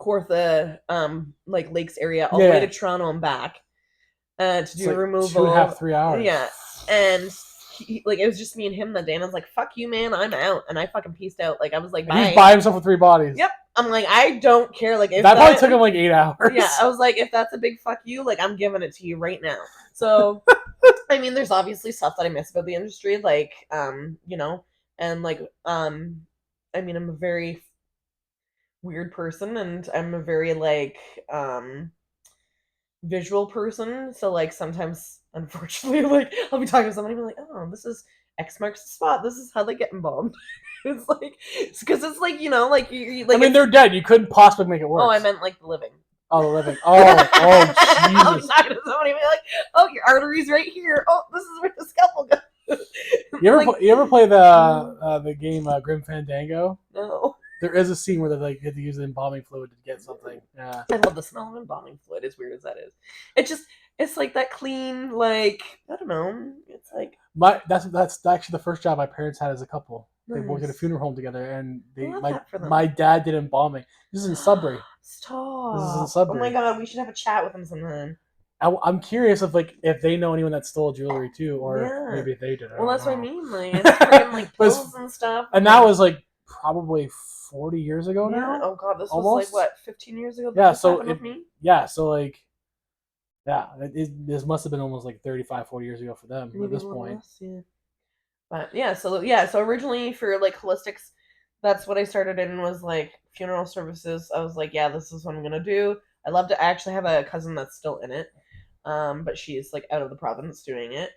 S1: Kawartha, like Lakes area, all the way to Toronto and back to do a removal.
S2: 2.5, 3 hours.
S1: Yeah. And he, like, it was just me and him that day, and I was like, fuck you, man, I'm out. And I fucking pieced out. Like I was like, bye.
S2: He's by himself with 3 bodies.
S1: Yep. I'm like, I don't care. Like if
S2: that probably took him like 8 hours.
S1: Yeah, I was like, if that's a big fuck you, like I'm giving it to you right now. So I mean, there's obviously stuff that I miss about the industry, like and like I mean, I'm a very weird person, and I'm a very like visual person, so like sometimes unfortunately like I'll be talking to somebody and be like, oh, this is X marks the spot, this is how they get embalmed. It's like, because it's like, like you like,
S2: I mean, they're dead, you couldn't possibly make it worse.
S1: Oh, I meant like the living.
S2: Oh, the living. Oh Jesus.
S1: I'm talking to somebody and be like, oh, your artery's right here. Oh, this is where the scalpel goes.
S2: You ever play the game Grim Fandango?
S1: No.
S2: There is a scene where they like had to use the embalming fluid to get something. Yeah.
S1: I love the smell of embalming fluid, as weird as that is. It's like that clean, like, I don't know. It's like
S2: That's actually the first job my parents had as a couple. They worked at a
S1: Nice.
S2: funeral home together, and
S1: I love
S2: my
S1: that for them.
S2: my dad did embalming. This is in Sudbury.
S1: Stop.
S2: This is in
S1: Oh my
S2: Sudbury.
S1: god, we should have a chat with him sometime.
S2: I'm curious if they know anyone that stole jewelry too, or
S1: Yeah.
S2: maybe they did.
S1: Well, that's what I
S2: know.
S1: mean. Like, it's freaking like
S2: But
S1: pills and stuff.
S2: and that was like probably 40 years ago
S1: Yeah.
S2: now.
S1: Oh god, this was
S2: Almost.
S1: like what, 15 years ago? That
S2: Yeah.
S1: this
S2: So
S1: happened with me.
S2: yeah. So like this must have been almost like 35, 40 years ago for them
S1: Maybe
S2: at this
S1: a little
S2: point.
S1: less, yeah. But so originally for like holistics, that's what I started in, was like funeral services. I was like, yeah, this is what I'm gonna do. I love to actually have a cousin that's still in it, but she's like out of the province doing it.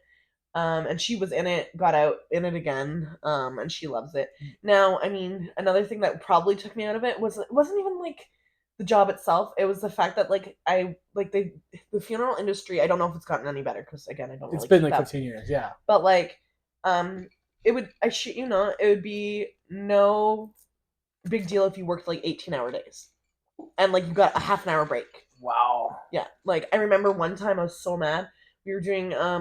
S1: And she was in it, got out in it again, and she loves it. Now, I mean, another thing that probably took me out of it wasn't even like the job itself. It was the fact that like I like the funeral industry. I don't know if it's gotten any better because again, I don't
S2: It's
S1: really
S2: been
S1: keep
S2: like
S1: up.
S2: 15 years. Yeah.
S1: But like, it would, I shit you not, it would be no big deal if you worked like 18-hour days and like you got a half an hour break.
S2: Wow.
S1: Yeah, like I remember one time I was so mad. We were doing I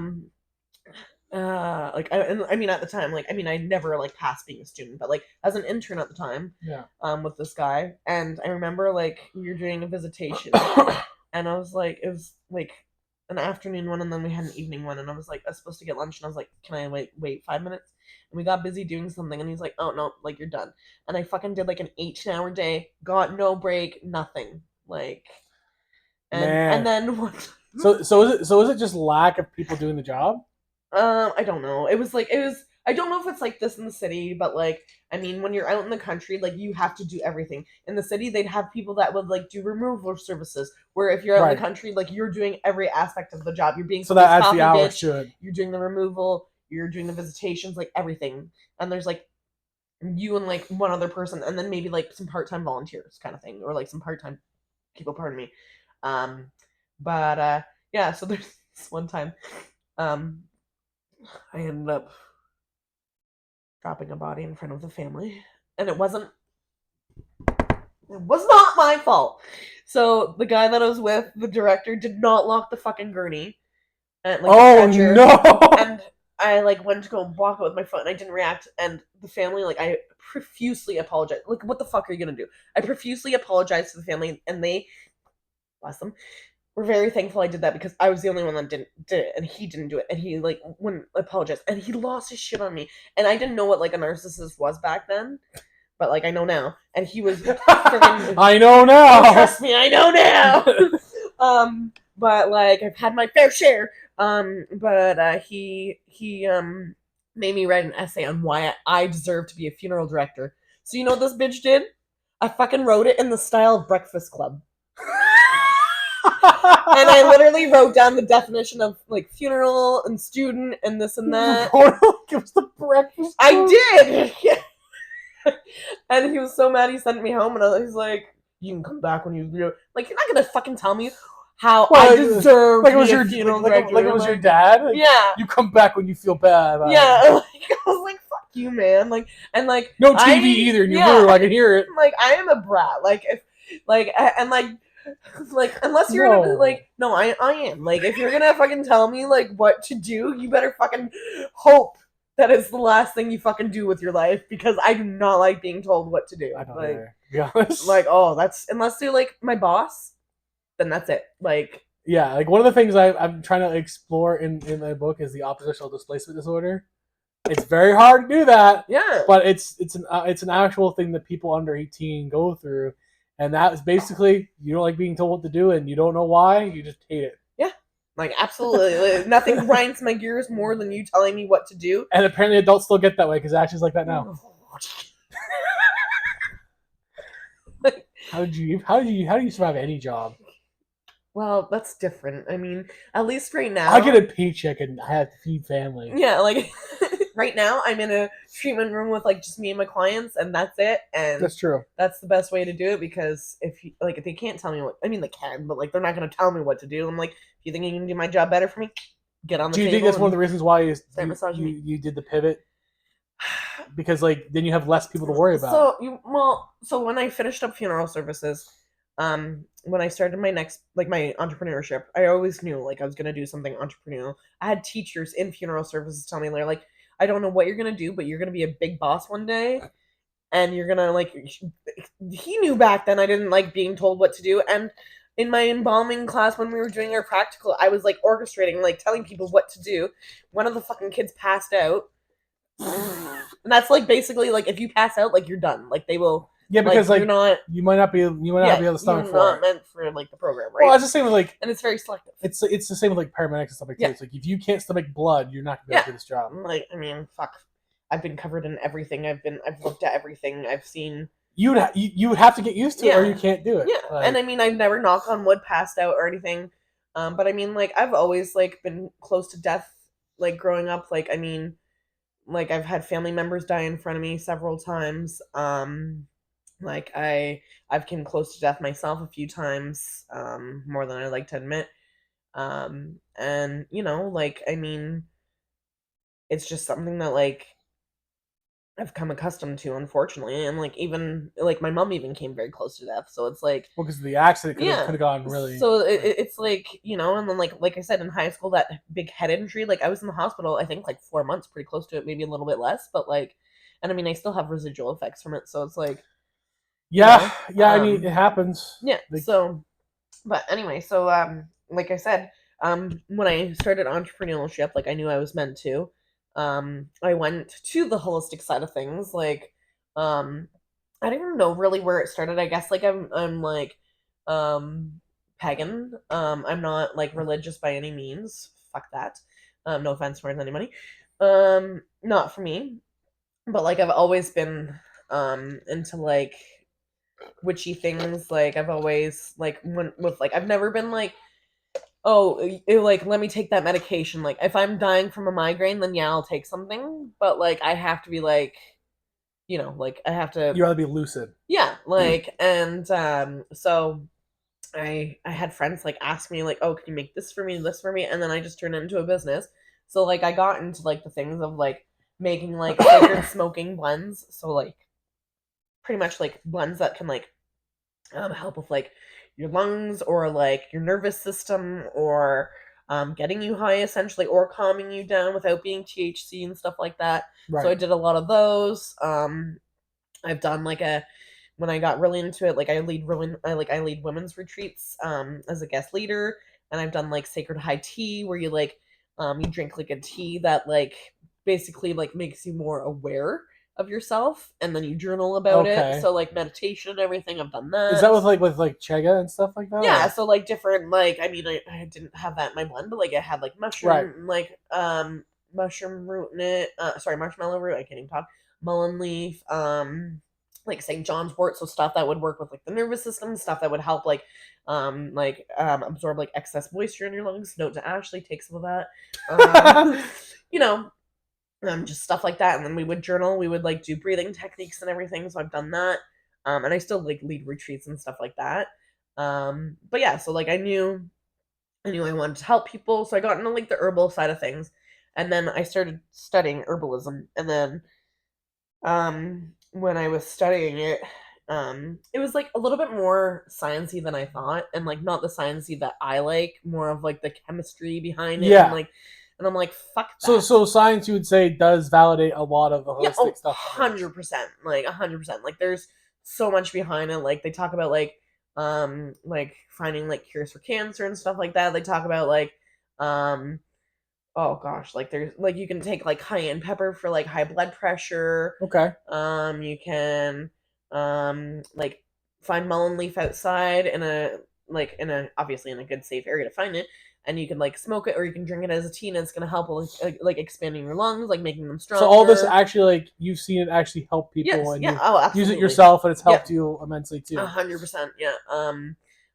S1: mean at the time, like I mean I never like passed being a student, but like as an intern at the time,
S2: Yeah.
S1: with this guy, and I remember like we were doing a visitation, and I was like, it was like an afternoon one, and then we had an evening one, and I was like, I was supposed to get lunch, and I was like, can I wait 5 minutes? And we got busy doing something, and he's like, oh no, like you're done, and I fucking did like an 18-hour day, got no break, nothing, like, and then what?
S2: So is it just lack of people doing the job?
S1: I don't know. I don't know if it's like this in the city, but like I mean, when you're out in the country, like you have to do everything. In the city, they'd have people that would like do removal services. Where if you're out in
S2: Right.
S1: the country, like you're doing every aspect of the job. You're being
S2: So that adds
S1: coffee
S2: the hours
S1: bitch,
S2: to it.
S1: you're doing the removal, you're doing the visitations, like everything. And there's like you and like one other person, and then maybe like some part-time volunteers kind of thing, or like some part-time people. Pardon me. But yeah. So there's this one time, um, I ended up dropping a body in front of the family, and it was not my fault. So the guy that I was with, the director, did not lock the fucking gurney, and like the stretcher,
S2: no!
S1: and I like went to go walk out with my foot, and I didn't react, and the family, like I profusely apologized. Like, what the fuck are you gonna do? I profusely apologized to the family, and they, bless them, we're very thankful I did that because I was the only one that did it, and he didn't do it, and he like wouldn't apologize, and he lost his shit on me, and I didn't know what like a narcissist was back then, but like I know now, and he was freaking.
S2: I know now.
S1: Oh, trust me, I know now. But like I've had my fair share. But he made me write an essay on why I deserve to be a funeral director. So you know what this bitch did? I fucking wrote it in the style of Breakfast Club. And I literally wrote down the definition of like funeral and student and this and that.
S2: Give us the breakfast.
S1: I did. And he was so mad he sent me home, and he's like, "You can come back when you like. You're not gonna fucking tell me how I deserve
S2: like it was
S1: to be
S2: your
S1: a funeral
S2: like
S1: director."
S2: it was your dad. Like,
S1: Yeah.
S2: You come back when you feel bad.
S1: Yeah. Like, I was like, "Fuck you, man!" Like, and like
S2: no TV either. And
S1: yeah,
S2: I can hear it.
S1: Like I am a brat. Like if like and like unless you're gonna like no, I am like if you're gonna fucking tell me like what to do, you better fucking hope that is the last thing you fucking do with your life, because I do not like being told what to do.
S2: I don't
S1: like,
S2: either, to be honest.
S1: Like, oh, that's unless they're like my boss, then that's it. Like,
S2: yeah, like one of the things I'm trying to explore in my book is the oppositional displacement disorder. It's very hard to do that.
S1: Yeah,
S2: but it's an actual thing that people under 18 go through, and that is basically you don't like being told what to do, and you don't know why. You just hate it.
S1: Yeah. Like, absolutely. Nothing grinds my gears more than you telling me what to do.
S2: And apparently adults still get that way because Ashley's like that now. How do you survive any job?
S1: Well, that's different. I mean, at least right now
S2: I get a paycheck and I have to feed family.
S1: Yeah, like right now I'm in a treatment room with like just me and my clients, and that's it. And
S2: that's true.
S1: That's the best way to do it, because if they can't tell me what, I mean they can, but like they're not gonna tell me what to do. I'm like, if you think you can do my job better for me, get on the table.
S2: Do you think that's one of the reasons why
S1: you
S2: did the pivot? Because like then you have less people to worry about.
S1: So when I finished up funeral services, when I started my next my entrepreneurship, I always knew like I was gonna do something entrepreneurial. I had teachers in funeral services tell me they're like, I don't know what you're gonna do, but you're gonna be a big boss one day, and you're gonna like. He knew back then I didn't like being told what to do, and in my embalming class when we were doing our practical, I was like orchestrating, like telling people what to do. One of the fucking kids passed out, and that's like basically like if you pass out, like you're done. Like they will.
S2: Yeah, because like
S1: you're not.
S2: you might not be able to stomach
S1: you're
S2: for
S1: not
S2: it.
S1: meant for like the program, right?
S2: Well, it's the same with like
S1: and it's very selective.
S2: It's the same with like paramedics and stuff like that.
S1: Yeah.
S2: It's like if you can't stomach blood, you're not gonna be able to do this job.
S1: Like I mean, fuck. I've been covered in everything. I've looked at everything. I've seen.
S2: You would have to get used to it, or you can't do it.
S1: Yeah,
S2: Like,
S1: and I mean, I've never knock on wood passed out or anything. But I mean, like I've always like been close to death, like growing up. Like I mean, like I've had family members die in front of me several times. Like I've came close to death myself a few times, more than I like to admit. And you know, like I mean, it's just something that like I've come accustomed to, unfortunately, and like even like my mom even came very close to death. So it's like
S2: well, because of the accident could
S1: yeah,
S2: have gone really.
S1: So it's like you know, and then like I said in high school, that big head injury. Like I was in the hospital, I think like 4 months, pretty close to it, maybe a little bit less, but like, and I mean, I still have residual effects from it. So it's like,
S2: yeah, I mean, it happens.
S1: Yeah.
S2: Like,
S1: so, but anyway, so like I said, when I started entrepreneurship, like I knew I was meant to. I went to the holistic side of things, like, I don't even know really where it started. I guess like I'm like, pagan. I'm not like religious by any means. Fuck that. No offense towards anybody. Not for me. But like I've always been into like witchy things. Like I've always like when with like I've never been like like let me take that medication. Like if I'm dying from a migraine, then yeah, I'll take something. But like I have to be like, you know, like I have to.
S2: You rather be lucid.
S1: Yeah, like and so I had friends like ask me like, oh, can you make this for me, and then I just turned it into a business. So like I got into like the things of like making like sacred smoking blends. So like pretty much like blends that can like help with like your lungs or like your nervous system or getting you high essentially or calming you down without being THC and stuff like that.
S2: Right.
S1: So I did a lot of those. I've done like when I got really into it, like I lead women's retreats as a guest leader, and I've done like sacred high tea where you like you drink like a tea that like basically like makes you more aware of yourself, and then you journal about it. So like meditation and everything, I've done that.
S2: Is that with like chaga and stuff like that?
S1: Yeah, so like different like I mean I didn't have that in my blend, but like it had like mushroom like mushroom root in it. Sorry, marshmallow root. I can't even talk. Mullein leaf. Like St. John's wort, so stuff that would work with like the nervous system, stuff that would help like absorb like excess moisture in your lungs. Note to Ashley, take some of that. You know, just stuff like that. And then we would journal, we would like do breathing techniques and everything. So I've done that. And I still like lead retreats and stuff like that. But yeah, so like I knew I wanted to help people. So I got into like the herbal side of things. And then I started studying herbalism. And then when I was studying it, it was like a little bit more sciencey than I thought, and like not the sciencey that I like, more of like the chemistry behind it.
S2: Yeah.
S1: And I'm like, fuck that.
S2: So science, you would say, does validate a lot of the holistic stuff.
S1: 100%, like 100%. Like there's so much behind it. Like they talk about like finding like cures for cancer and stuff like that. They talk about like oh gosh, like there's like you can take like cayenne pepper for like high blood pressure.
S2: Okay.
S1: You can like find mullein leaf outside in a obviously in a good safe area to find it, and you can like smoke it or you can drink it as a tea, and it's gonna help with like expanding your lungs, like making them stronger.
S2: So all this actually, like, you've seen it actually help people.
S1: Yes,
S2: and
S1: yeah,
S2: you use
S1: absolutely.
S2: it yourself, and it's helped you immensely too.
S1: 100%, yeah.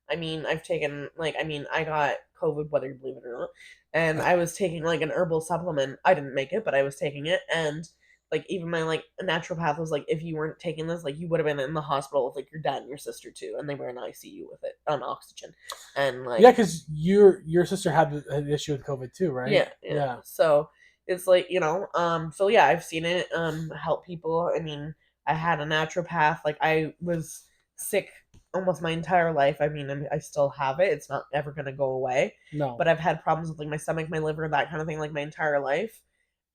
S1: I mean, I've taken I got COVID, whether you believe it or not, and I was taking like an herbal supplement. I didn't make it, but I was taking it, and like even my like naturopath was like, if you weren't taking this, like you would have been in the hospital with like your dad and your sister too, and they were in ICU with it on oxygen, and like
S2: because your sister had an issue with COVID too, right?
S1: Yeah. So it's like so yeah, I've seen it help people. I mean, I had a naturopath. Like I was sick almost my entire life. I mean, I still have it. It's not ever gonna go away.
S2: No.
S1: But I've had problems with like my stomach, my liver, that kind of thing, like my entire life.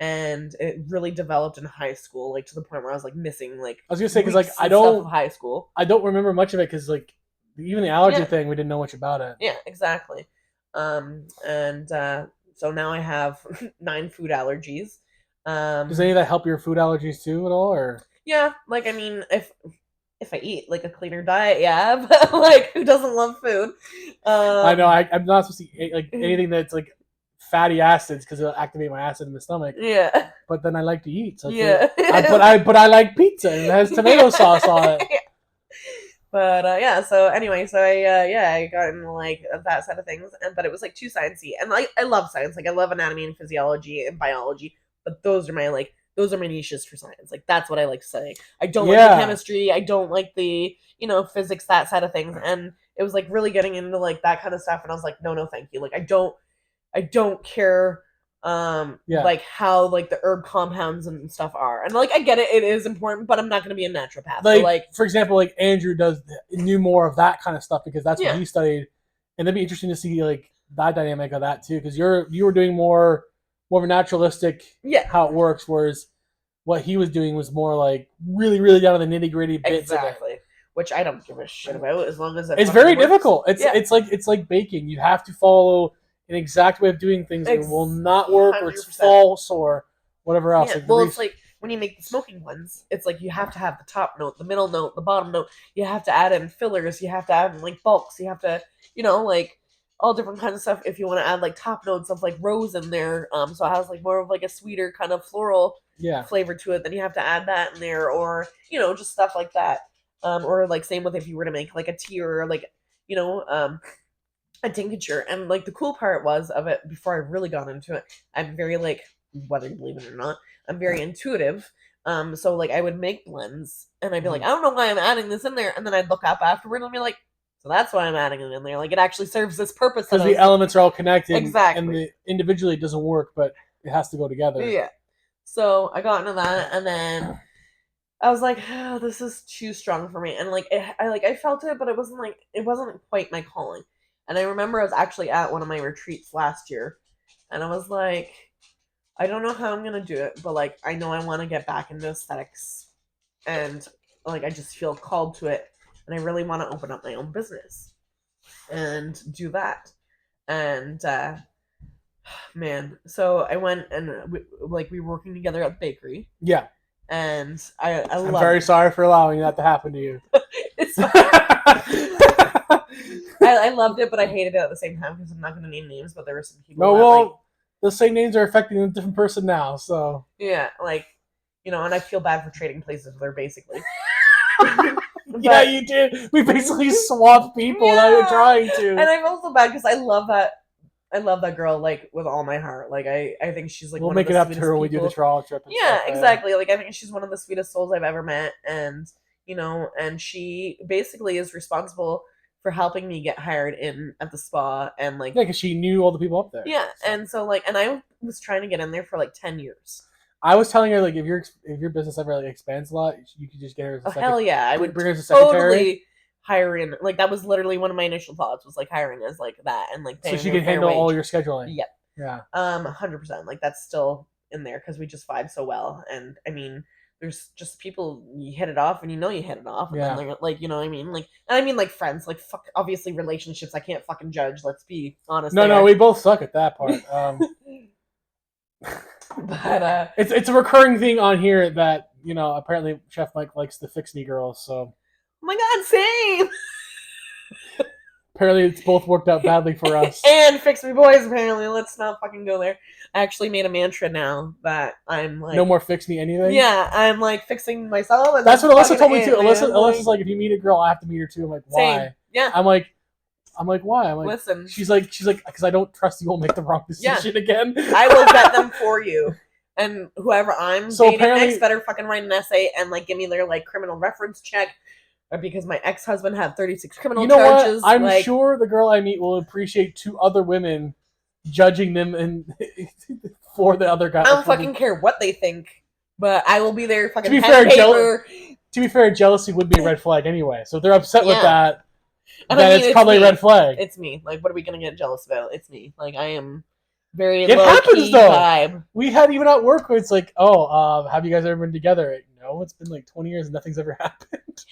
S1: and it really developed in high school, like to the point where I was like missing like
S2: I was gonna say because like
S1: weeks and stuff of high school.
S2: I don't remember much of it because like even the allergy
S1: Yeah.
S2: thing we didn't know much about it.
S1: Yeah, exactly. And so now I have 9 food allergies.
S2: Does any of that help your food allergies too at all, or?
S1: Yeah, like I mean, if I eat like a cleaner diet, yeah, but like who doesn't love food?
S2: I know I'm not supposed to eat like anything that's like fatty acids because it'll activate my acid in the stomach.
S1: Yeah.
S2: But then I like to eat, so
S1: Yeah.
S2: but I like pizza and it has tomato sauce on it.
S1: But yeah, so anyway, so I got into like that side of things, but it was like too sciencey, and I love science, like I love anatomy and physiology and biology, but those are my niches for science. Like that's what I like studying. I don't like the chemistry, I don't like the physics, that side of things, and it was like really getting into like that kind of stuff, and I was like, no, thank you. Like I don't care like how like the herb compounds and stuff are, and like I get it is important, but I'm not going to be a naturopath.
S2: Like,
S1: so, like
S2: for example, like Andrew knew more of that kind of stuff because that's what he studied, and it'd be interesting to see like that dynamic of that too, because you were doing more of a naturalistic how it works, whereas what he was doing was more like really down to the nitty gritty bits of it,
S1: which I don't give a shit about as long as
S2: it's very difficult. It's like baking. You have to follow an exact way of doing things. It will not work 100%. Or it's false or whatever else.
S1: Yeah. Well, it's like when you make the smoking ones, it's like you have to have the top note, the middle note, the bottom note. You have to add in fillers. You have to add in like bulks. You have to, like all different kinds of stuff. If you want to add like top notes of like rose in there, so it has like more of like a sweeter kind of floral flavor to it, then you have to add that in there, or just stuff like that. Or like same with if you were to make like a tea or like a tincture. And like the cool part of it before I really got into it, I'm very like, whether you believe it or not, I'm very intuitive. So like I would make blends and I'd be like, I don't know why I'm adding this in there, and then I'd look up afterward and be like, so that's why I'm adding it in there. Like it actually serves this purpose
S2: because the elements are all connected.
S1: Exactly.
S2: And individually it doesn't work, but it has to go together.
S1: Yeah. So I got into that, and then I was like, oh, this is too strong for me, and like I felt it, but it wasn't quite my calling. And I remember I was actually at one of my retreats last year, and I was like, I don't know how I'm gonna do it, but like I know I want to get back into aesthetics, and like I just feel called to it, and I really want to open up my own business and do that. And man, so I went and we were working together at the bakery.
S2: Yeah.
S1: And
S2: I'm very sorry for allowing that to happen to you.
S1: It's fine. I loved it, but I hated it at the same time because I'm not going to name names, but there were some people.
S2: No, well, the same names are affecting a different person now, so.
S1: Yeah, like, and I feel bad for trading places with her, basically.
S2: Yeah, you did. We basically swapped people without even trying to.
S1: And I feel so bad because I love that girl, like, with all my heart. Like, I think she's, like,
S2: we'll make it up to her when we do the trial trip.
S1: Yeah, exactly. Like, I think she's one of the sweetest souls I've ever met. And, and she basically is responsible for helping me get hired in at the spa. And, like...
S2: Yeah, because she knew all the people up there.
S1: Yeah, so. And so, like, and I was trying to get in there for, like, 10 years.
S2: I was telling her, like, if your business ever, like, expands a lot, you could just get her as a secretary.
S1: Hell yeah. I would
S2: bring her as a secretary.
S1: Totally hire in. Like, that was literally one of my initial thoughts, was, like, hiring as, like, that. And, like,
S2: so she can handle all your scheduling.
S1: Yep.
S2: Yeah.
S1: 100%. Like, that's still in there because we just vibe so well. And, I mean, there's just people, you hit it off and you hit it off. And
S2: yeah.
S1: Then like, you know what I mean? Like, and I mean, like, friends. Like, fuck, obviously, relationships, I can't fucking judge. Let's be honest.
S2: No, we both suck at that part.
S1: But
S2: it's a recurring thing on here that apparently Chef Mike likes the fix me girls. So,
S1: oh my god, same.
S2: Apparently, it's both worked out badly for us.
S1: And fix me boys. Apparently, let's not fucking go there. I actually made a mantra now that I'm like,
S2: no more fix me anything.
S1: Yeah, I'm like fixing myself. And
S2: that's what Alyssa told me too. Alyssa's like, if you meet a girl, I have to meet her too. I'm like, why?
S1: Same. Yeah.
S2: I'm like, why? I'm like,
S1: listen.
S2: She's like, because I don't trust you won't make the wrong decision again.
S1: I will vet them for you. And whoever I'm dating next better fucking write an essay and like give me their like criminal reference check, because my ex-husband had 36 criminal charges.
S2: What? I'm sure the girl I meet will appreciate 2 other women judging them and for the other guy.
S1: I don't fucking care what they think, but I will be there fucking.
S2: To be fair, jealousy would be a red flag anyway. So if they're upset with that, then it's probably a red flag.
S1: It's me. Like, what are we gonna get jealous about? It's me. Like, I am very
S2: It
S1: low
S2: happens,
S1: key
S2: though.
S1: vibe.
S2: We had even at work where it's like, oh, have you guys ever been together? No, it's been like 20 years and nothing's ever happened.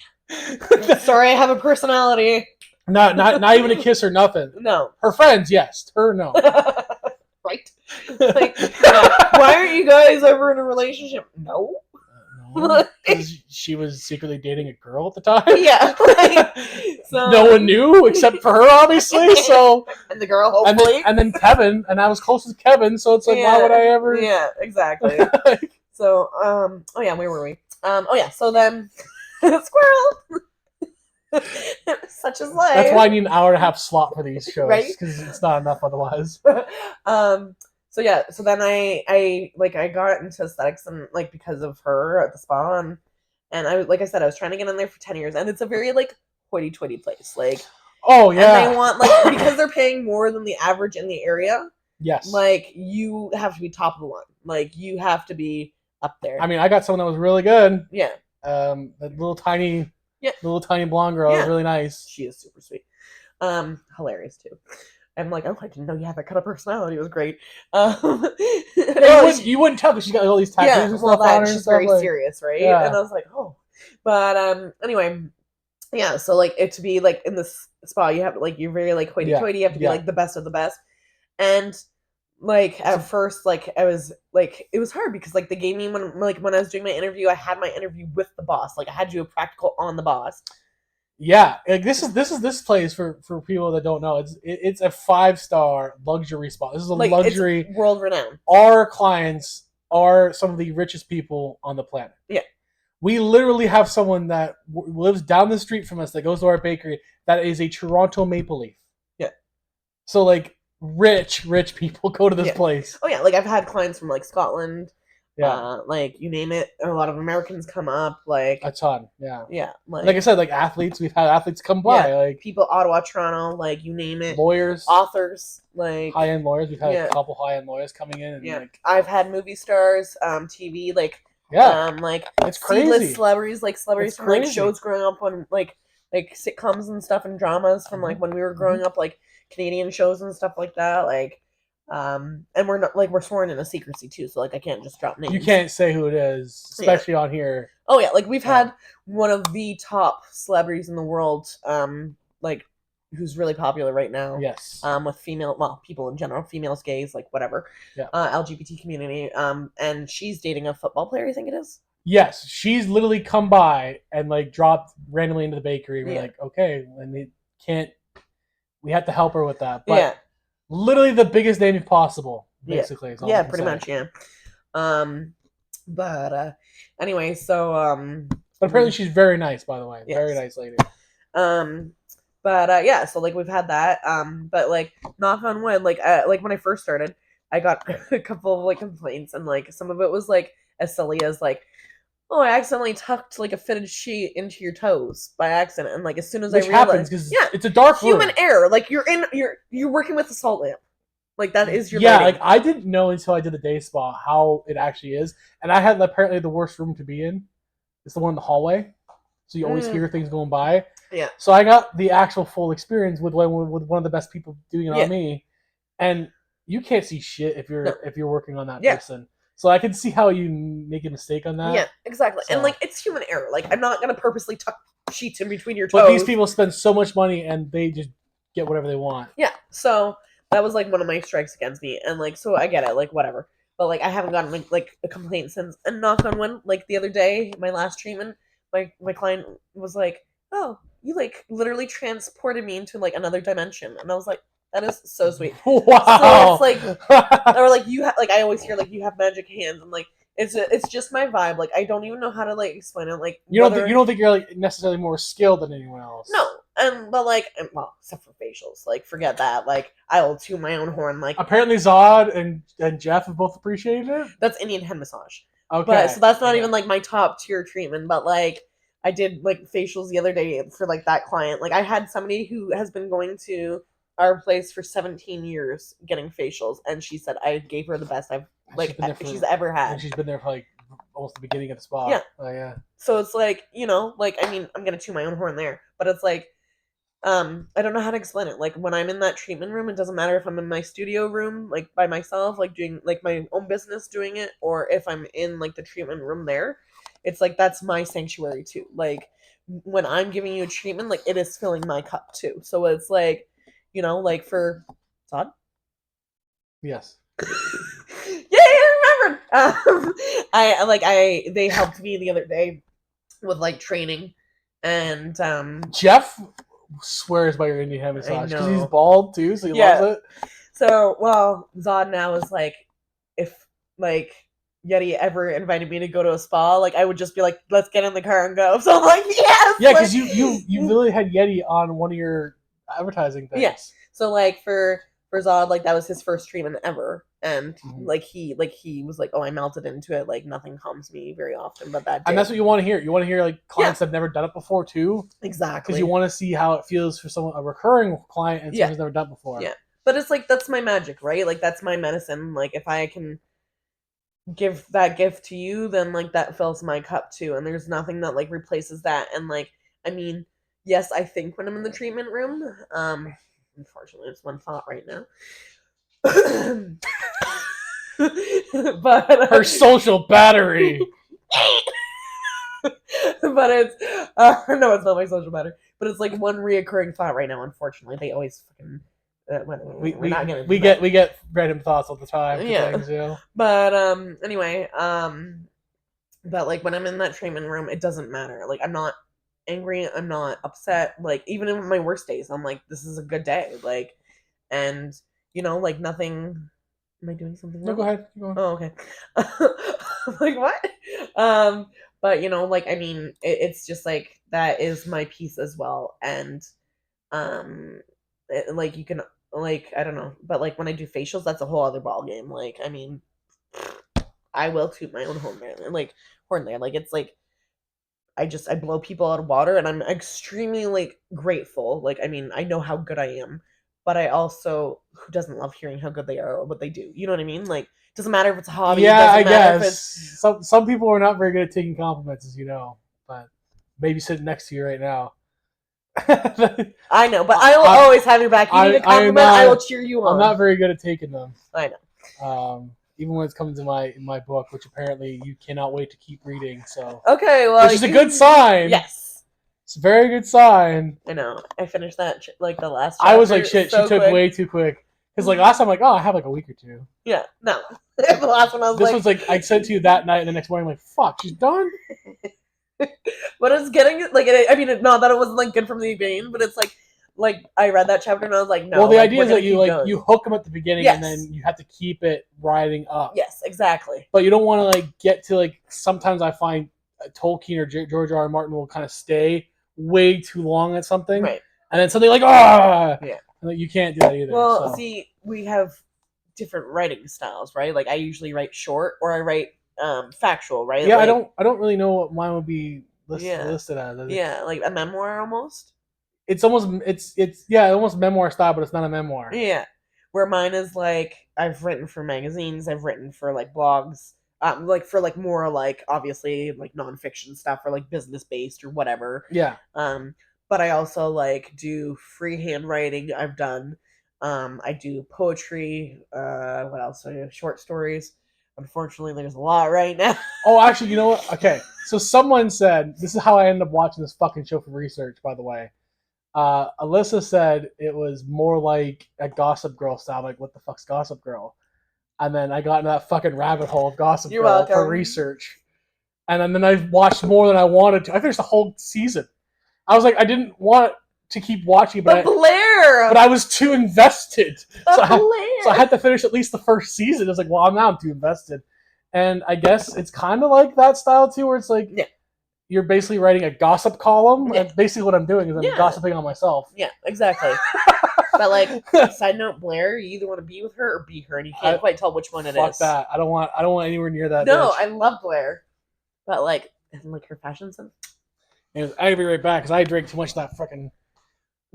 S1: Sorry, I have a personality.
S2: Not even a kiss or nothing.
S1: No.
S2: Her friends, yes. Her, no.
S1: Right? Like, yeah. Why aren't you guys ever in a relationship? No.
S2: Because she was secretly dating a girl at the time.
S1: Yeah. Like, so,
S2: no one knew except for her, obviously. So
S1: and the girl, hopefully.
S2: and then Kevin, and I was close with Kevin, so it's like, why would I ever?
S1: Yeah, exactly. So, oh yeah, where were we? Oh yeah, so then, squirrel. Such as life.
S2: That's why I need an hour and a half slot for these shows,
S1: Right?
S2: because it's not enough otherwise.
S1: So yeah, so then I got into aesthetics and like because of her at the spa and I like I said I was trying to get in there for 10 years and it's a very like hoity-toity place, like
S2: oh yeah,
S1: and they want like because they're paying more than the average in the area.
S2: Yes,
S1: like you have to be top of the line, like you have to be up there.
S2: I mean, I got someone that was really good.
S1: Yeah,
S2: that little tiny blonde girl was really nice.
S1: She is super sweet, hilarious too. I'm like, oh, I didn't know you had that kind of personality. It was great.
S2: You wouldn't tell because she got all these tattoos and stuff on her.
S1: She's
S2: and stuff,
S1: very
S2: like,
S1: serious, right?
S2: Yeah.
S1: And I was like, oh. But anyway, yeah. So like, it to be like in this spa, you have to like you're very like hoity-toity. You have to be like the best of the best. And like at first, like I was like it was hard because like they gave me when I was doing my interview, I had my interview with the boss. Like I had to do a practical on the boss.
S2: Yeah, like this place for people that don't know. It's a 5-star luxury spa. This is a like, luxury,
S1: world renowned.
S2: Our clients are some of the richest people on the planet.
S1: Yeah,
S2: we literally have someone that lives down the street from us that goes to our bakery that is a Toronto Maple Leaf.
S1: Yeah,
S2: so like rich people go to this place.
S1: Oh yeah, like I've had clients from like Scotland.
S2: Yeah,
S1: like you name it, a lot of Americans come up, like
S2: a ton. Yeah,
S1: like
S2: I said, like athletes. We've had athletes come by, like
S1: people, Ottawa, Toronto, like you name it.
S2: Lawyers,
S1: authors, like
S2: high-end lawyers. We've had a couple high-end lawyers coming in. And, like,
S1: I've had movie stars, TV, like like
S2: it's crazy.
S1: Celebrities, like celebrities from like shows growing up on like sitcoms and stuff and dramas from like when we were growing up, like Canadian shows and stuff like that, like. And we're not like we're sworn in a secrecy too, so like I can't just drop names.
S2: You can't say who it is, especially on here.
S1: Oh yeah, like we've had one of the top celebrities in the world, like who's really popular right now.
S2: Yes.
S1: With people in general, females, gays, like whatever.
S2: Yeah.
S1: LGBT community. And she's dating a football player, I think it is.
S2: Yes, she's literally come by and like dropped randomly into the bakery. We're like, okay, and we have to help her with that, but. Literally the biggest name possible, basically.
S1: Yeah, pretty much, yeah. But anyway, so
S2: but apparently she's very nice, by the way. Yes. Very nice lady.
S1: But yeah, so like we've had that. But like knock on wood, like when I first started, I got a couple of like complaints, and like some of it was like as silly as like, oh, I accidentally tucked like a fitted sheet into your toes by accident, and like as soon as I realized,
S2: it's a dark
S1: human
S2: room.
S1: error. Like you're working with a salt lamp, like that is your
S2: lighting. Like I didn't know until I did the day spa how it actually is, and I had apparently the worst room to be in. It's the one in the hallway, so you always hear things going by.
S1: Yeah.
S2: So I got the actual full experience with one of the best people doing it on me, and you can't see shit if you're working on that person. So I can see how you make a mistake on that.
S1: Yeah, exactly. So. And like it's human error. Like I'm not gonna purposely tuck sheets in between your toes.
S2: But these people spend so much money and they just get whatever they want.
S1: Yeah. So that was like one of my strikes against me, and like so I get it, like whatever. But like I haven't gotten like a complaint since. And knock on wood, like the other day, my last treatment, my client was like, "Oh, you like literally transported me into like another dimension," and I was like. That is so sweet.
S2: Wow.
S1: So it's like, or like you have, like I always hear like you have magic hands, and like it's just my vibe. Like I don't even know how to like explain it. Like
S2: you don't think you're like necessarily more skilled than anyone else.
S1: No, but like well, except for facials, like forget that. Like I will toot my own horn. Like
S2: apparently Zod and Jeff have both appreciated it.
S1: That's Indian head massage.
S2: Okay,
S1: but so that's not even like my top tier treatment. But like I did like facials the other day for like that client. Like I had somebody who has been going to our place for 17 years getting facials, and she said I gave her the best she's ever had.
S2: And she's been there for like almost the beginning of the spa.
S1: Yeah.
S2: Oh yeah.
S1: So it's like, like I mean, I'm gonna toot my own horn there, but it's like I don't know how to explain it. Like when I'm in that treatment room, it doesn't matter if I'm in my studio room, like by myself, like doing like my own business doing it, or if I'm in like the treatment room there. It's like that's my sanctuary too. Like when I'm giving you a treatment, like it is filling my cup too. So it's like, like for Todd.
S2: Yes.
S1: Yeah, I remembered. I they helped me the other day with like training, and
S2: Jeff swears by your Indian head
S1: I
S2: massage because he's
S1: know.
S2: bald too, so he
S1: Yeah.
S2: loves it.
S1: So, well, Zod now is like, if like Yeti ever invited me to go to a spa, like I would just be like, let's get in the car and go. So I'm like, yes.
S2: Yeah,
S1: like,
S2: because you literally had Yeti on one of your advertising things.
S1: Yeah. So like for Zod, like that was his first treatment ever, and like he was like, oh, I melted into it. Like nothing calms me very often, but that did.
S2: And that's what you want to hear. You want to hear like clients that have never done it before too.
S1: Exactly.
S2: Because you want to see how it feels for someone, a recurring client, and someone who's never done it before.
S1: Yeah. But it's like that's my magic, right? Like that's my medicine. Like if I can give that gift to you, then like that fills my cup too. And there's nothing that like replaces that. And like, I mean, yes, I think when I'm in the treatment room, unfortunately it's one thought right now. But
S2: her social battery.
S1: But it's no, it's not my social battery. But it's like one reoccurring thought right now. Unfortunately, they always fucking.
S2: We get random thoughts all the time.
S1: Yeah.
S2: Things,
S1: But anyway, but like when I'm in that treatment room, it doesn't matter. Like I'm not angry. I'm not upset. Like even in my worst days, I'm like, this is a good day. Like, and like nothing. Am I doing something wrong?
S2: No, go ahead.
S1: Oh, okay. Like what? But like I mean, it's just like that is my piece as well, and like you can like I don't know, but like when I do facials, that's a whole other ball game. Like I mean, I will toot my own horn there, like horn there. Like it's like I blow people out of water, and I'm extremely like grateful. Like I mean, I know how good I am, but I also who doesn't love hearing how good they are or what they do. You know what I mean? Like doesn't matter if it's a hobby.
S2: Yeah, I
S1: guess.
S2: If it's... Some people are not very good at taking compliments, as you know. But maybe sitting next to you right now.
S1: I know, but I will always have your back. You need a compliment, I will cheer you on.
S2: I'm not very good at taking them.
S1: I know.
S2: Even when it comes in my book, which apparently you cannot wait to keep reading. So
S1: okay, well,
S2: which is a good sign.
S1: Yes,
S2: it's a very good sign.
S1: I know. I finished that like the last. Chapter
S2: I was like, shit.
S1: So
S2: she took way too quick. Because like last time, I'm like, oh, I have like a week or two.
S1: Yeah, no. The last one I was
S2: this one's like I sent to you that night, and the next morning I'm like, fuck, she's done.
S1: But it's getting like I mean, not that it wasn't like good from the beginning, but it's like I read that chapter and I was like, no.
S2: Well, the
S1: like,
S2: idea is that you hook them at the beginning, and then you have to keep it riding up.
S1: Yes, exactly.
S2: But you don't want to like get to like sometimes I find Tolkien or George R. R. Martin will kind of stay way too long at something,
S1: right?
S2: And then something like you can't do that either.
S1: Well, see, we have different writing styles, right? Like I usually write short or I write factual, right?
S2: Yeah,
S1: like,
S2: I don't really know what mine would be listed as.
S1: Yeah, like a memoir almost.
S2: It's almost almost memoir style, but it's not a memoir.
S1: Yeah, where mine is like I've written for magazines, I've written for like blogs, like for like more like obviously like nonfiction stuff or like business based or whatever.
S2: Yeah.
S1: But I also like do freehand writing. I've done. I do poetry. What else? I do short stories. Unfortunately, there's a lot right now.
S2: Oh, actually, you know what? Okay, so someone said this is how I ended up watching this fucking show for research. By the way, Alyssa said it was more like a Gossip Girl style. Like, what the fuck's Gossip Girl? And then I got into that fucking rabbit hole of Gossip Girl for research. And then I watched more than I wanted to. I finished the whole season. I was like, I didn't want to keep watching, but I was too invested. So I had to finish at least the first season. I was like, well, now I'm too invested. And I guess it's kind of like that style too, where it's like you're basically writing a gossip column. Yeah. And basically what I'm doing is I'm gossiping on myself.
S1: Yeah, exactly. But like, side note, Blair, you either want to be with her or be her, and you can't quite tell which one it is.
S2: Fuck that. I don't want anywhere near that.
S1: No,
S2: bitch.
S1: I love Blair, but like her fashion sense.
S2: And I'll be right back because I drank too much of that freaking.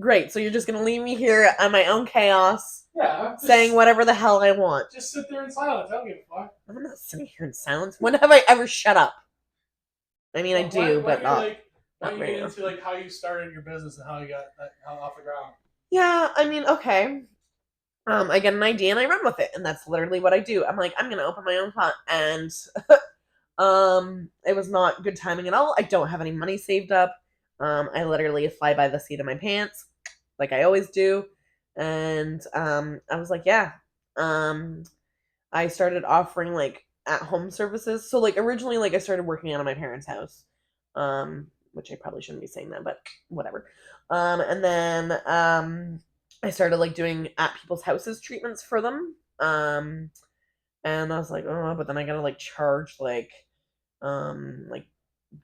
S1: Great, so you're just gonna leave me here on my own chaos.
S2: Yeah.
S1: Saying whatever the hell I want.
S2: Just sit there in silence. I don't give a fuck.
S1: I'm not sitting here in silence. When have I ever shut up? I mean, I do, but not.
S2: Why
S1: Not
S2: don't you
S1: right
S2: get
S1: now.
S2: into like how you started your business and how you got that how off the ground?
S1: Yeah, I mean, okay. I get an idea and I run with it, and that's literally what I do. I'm like, I'm gonna open my own pot, and it was not good timing at all. I don't have any money saved up. I literally fly by the seat of my pants, like I always do, and I was like, yeah. Um, I started offering like at home services. So like originally, like I started working out of my parents' house, which I probably shouldn't be saying that, but whatever. And then I started like doing at people's houses treatments for them. And I was like, oh, but then I gotta like charge like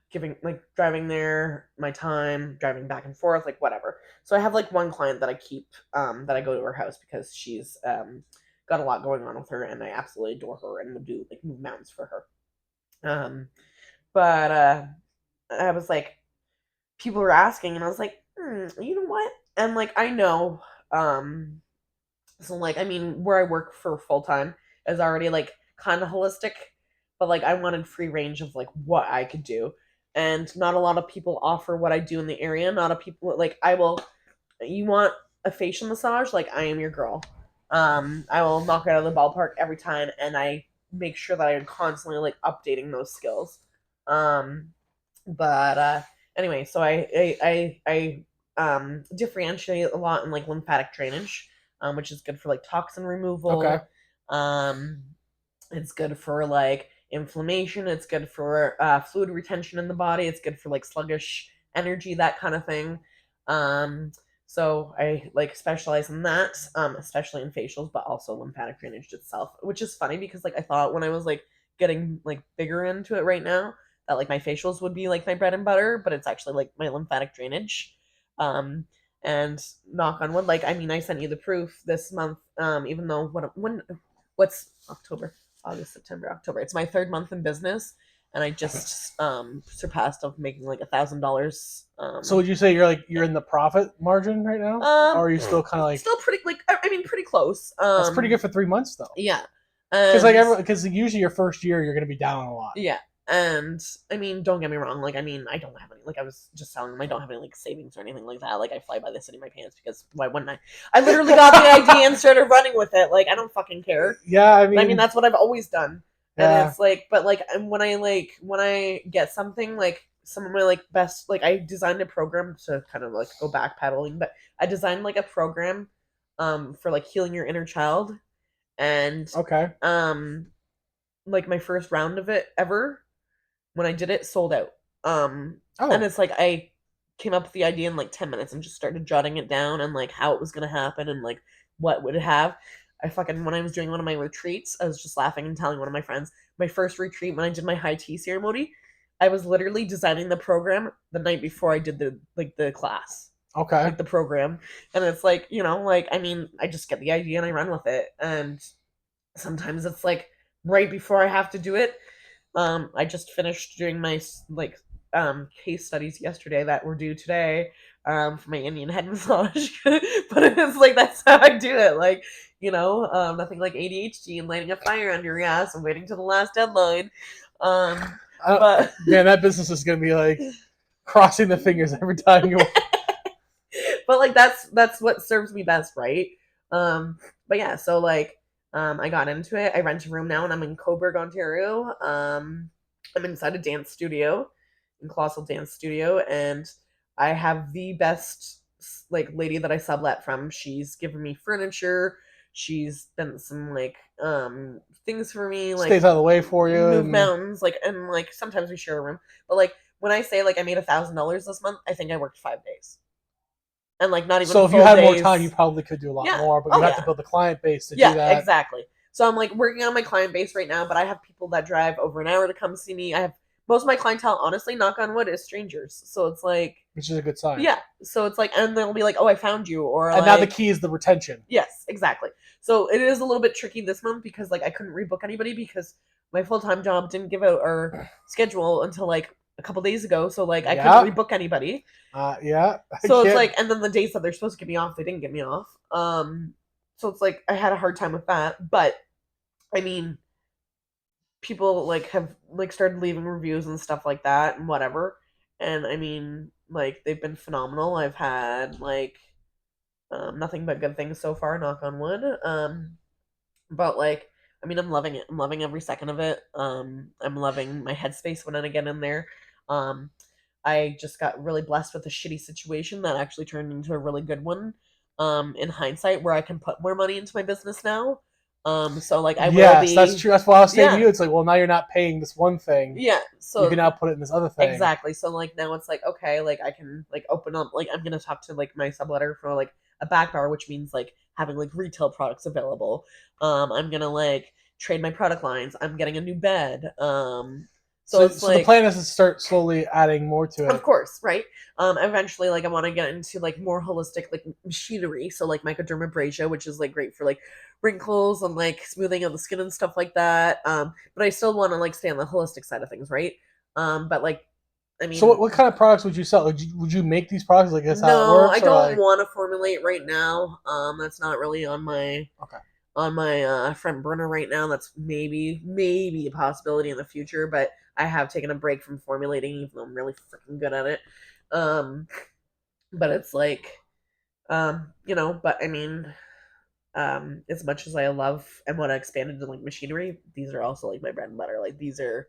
S1: giving like driving there, my time, driving back and forth, like whatever. So I have like one client that I keep that I go to her house because she's got a lot going on with her and I absolutely adore her and would do like move mountains for her. But I was like people were asking and I was like, you know what? And like I know so like I mean where I work for full time is already like kind of holistic, but like I wanted free range of like what I could do. And not a lot of people offer what I do in the area. Not a people like I will you want a facial massage, like I am your girl. I will knock it out of the ballpark every time and I make sure that I'm constantly like updating those skills. Um but anyway, so I differentiate a lot in like lymphatic drainage, which is good for like toxin
S2: Okay.
S1: removal. Um, it's good for like inflammation. It's good for fluid retention in the body. It's good for like sluggish energy, that kind of thing. Um, so I like specialize in that, especially in facials, but also lymphatic drainage itself, which is funny because like I thought when I was like getting like bigger into it right now that like my facials would be like my bread and butter, but it's actually like my lymphatic drainage. Um, and knock on wood, like I mean, I sent you the proof this month. Even though what's October, August, September, October. It's my third month in business, and I just surpassed of making like $1,000.
S2: So would you say you're in the profit margin right now, or are you still kind of like
S1: still pretty like I mean pretty close.
S2: that's pretty good for 3 months though?
S1: Yeah,
S2: Because
S1: and
S2: because usually your first year you're going to be down a lot.
S1: yeah, and I mean don't get me wrong. Like I mean I don't have any. Like I was just telling them I don't have any like savings or anything like that. Like I fly by the seat of my pants because why wouldn't I? I literally got the idea and started running with it. Like I don't fucking care.
S2: Yeah,
S1: I mean that's what I've always done. And
S2: yeah.
S1: it's but and when I get something like some of my like best like I designed a program to kind of like go backpedaling, but I designed like a program for like healing your inner child and
S2: Okay.
S1: um like my first round of it ever when I did it sold out. And
S2: Oh,
S1: it's like I came up with the idea in like 10 minutes and just started jotting it down and like how it was going to happen and like what would it have. I fucking when I was doing one of my retreats, I was just laughing and telling one of my friends, my first retreat when I did my high tea ceremony, I was literally designing the program the night before I did the class,
S2: okay.
S1: like the program. And it's like, like I mean, I just get the idea and I run with it. And sometimes it's like right before I have to do it. I just finished doing my like case studies yesterday that were due today for my Indian head massage. But it's like that's how I do it. Like, nothing like ADHD and lighting a fire under your ass and waiting to the last deadline. But
S2: Man, that business is going to be like crossing the fingers every time you.
S1: but like that's what serves me best, right? But yeah, so like I got into it. I rent a room now and I'm in Coburg, Ontario. I'm inside a dance studio, in Colossal Dance Studio, and I have the best like lady that I sublet from. She's given me furniture. She's done some like things for me, like
S2: Stays out of the way for you.
S1: move
S2: And
S1: mountains, like and like sometimes we share a room. But like when I say like I made $1,000 this month, I think I worked 5 days. And like not even
S2: so if you
S1: full
S2: had more
S1: days.
S2: time, you probably could do a lot
S1: Yeah.
S2: more, but
S1: Oh
S2: you have to
S1: yeah.
S2: build the client base to do
S1: Yeah,
S2: that.
S1: exactly. So I'm like working on my client base right now, but I have people that drive over an hour to come see me. I have most of my clientele, honestly, knock on wood, is strangers. So it's like,
S2: Which is a good sign.
S1: yeah. So it's like, and they'll be like, "Oh, I found you," or
S2: And
S1: like,
S2: now the key is the retention.
S1: yes, exactly. So it is a little bit tricky this month because like I couldn't rebook anybody because my full time job didn't give out our schedule until like a couple days ago. So like I couldn't rebook anybody.
S2: Yeah.
S1: So it's like, and then the days that they're supposed to get me off, they didn't get me off. So it's like I had a hard time with that. But I mean, people like have like started leaving reviews and stuff like that and whatever. and I mean, like they've been phenomenal. I've had like nothing but good things so far, knock on wood. But like, I mean, I'm loving it. I'm loving every second of it. I'm loving my headspace when I get in there. Um, I just got really blessed with a shitty situation that actually turned into a really good one. In hindsight, where I can put more money into my business now. So like I will
S2: Yes, that's
S1: be,
S2: true. That's what I was saying to
S1: yeah,
S2: you. It's like, well, now you're not paying this one thing.
S1: yeah.
S2: You can
S1: So
S2: now put it in this other thing.
S1: exactly. So like now it's like okay, like I can like open up like I'm gonna talk to like my subletter for like a back bar, which means like having like retail products available. I'm gonna like trade my product lines. I'm getting a new bed. So it's
S2: So the
S1: like
S2: plan is to start slowly adding more to
S1: of
S2: it.
S1: course, right? Eventually, like I want to get into like more holistic like machinery. So like microdermabrasion, which is like great for like wrinkles and like smoothing of the skin and stuff like that. But I still want to like stay on the holistic side of things, right? But like, I
S2: So
S1: mean,
S2: what kind of products would you sell? Would you make these products? Like that's how it
S1: no, I
S2: works, or
S1: don't
S2: like
S1: want to formulate right now. That's not really
S2: okay.
S1: on my front burner right now. That's maybe a possibility in the future, but I have taken a break from formulating, even though I'm really freaking good at it. Um, but it's like, but I mean, as much as I love and want to expand into like machinery, these are also like my bread and butter. Like these are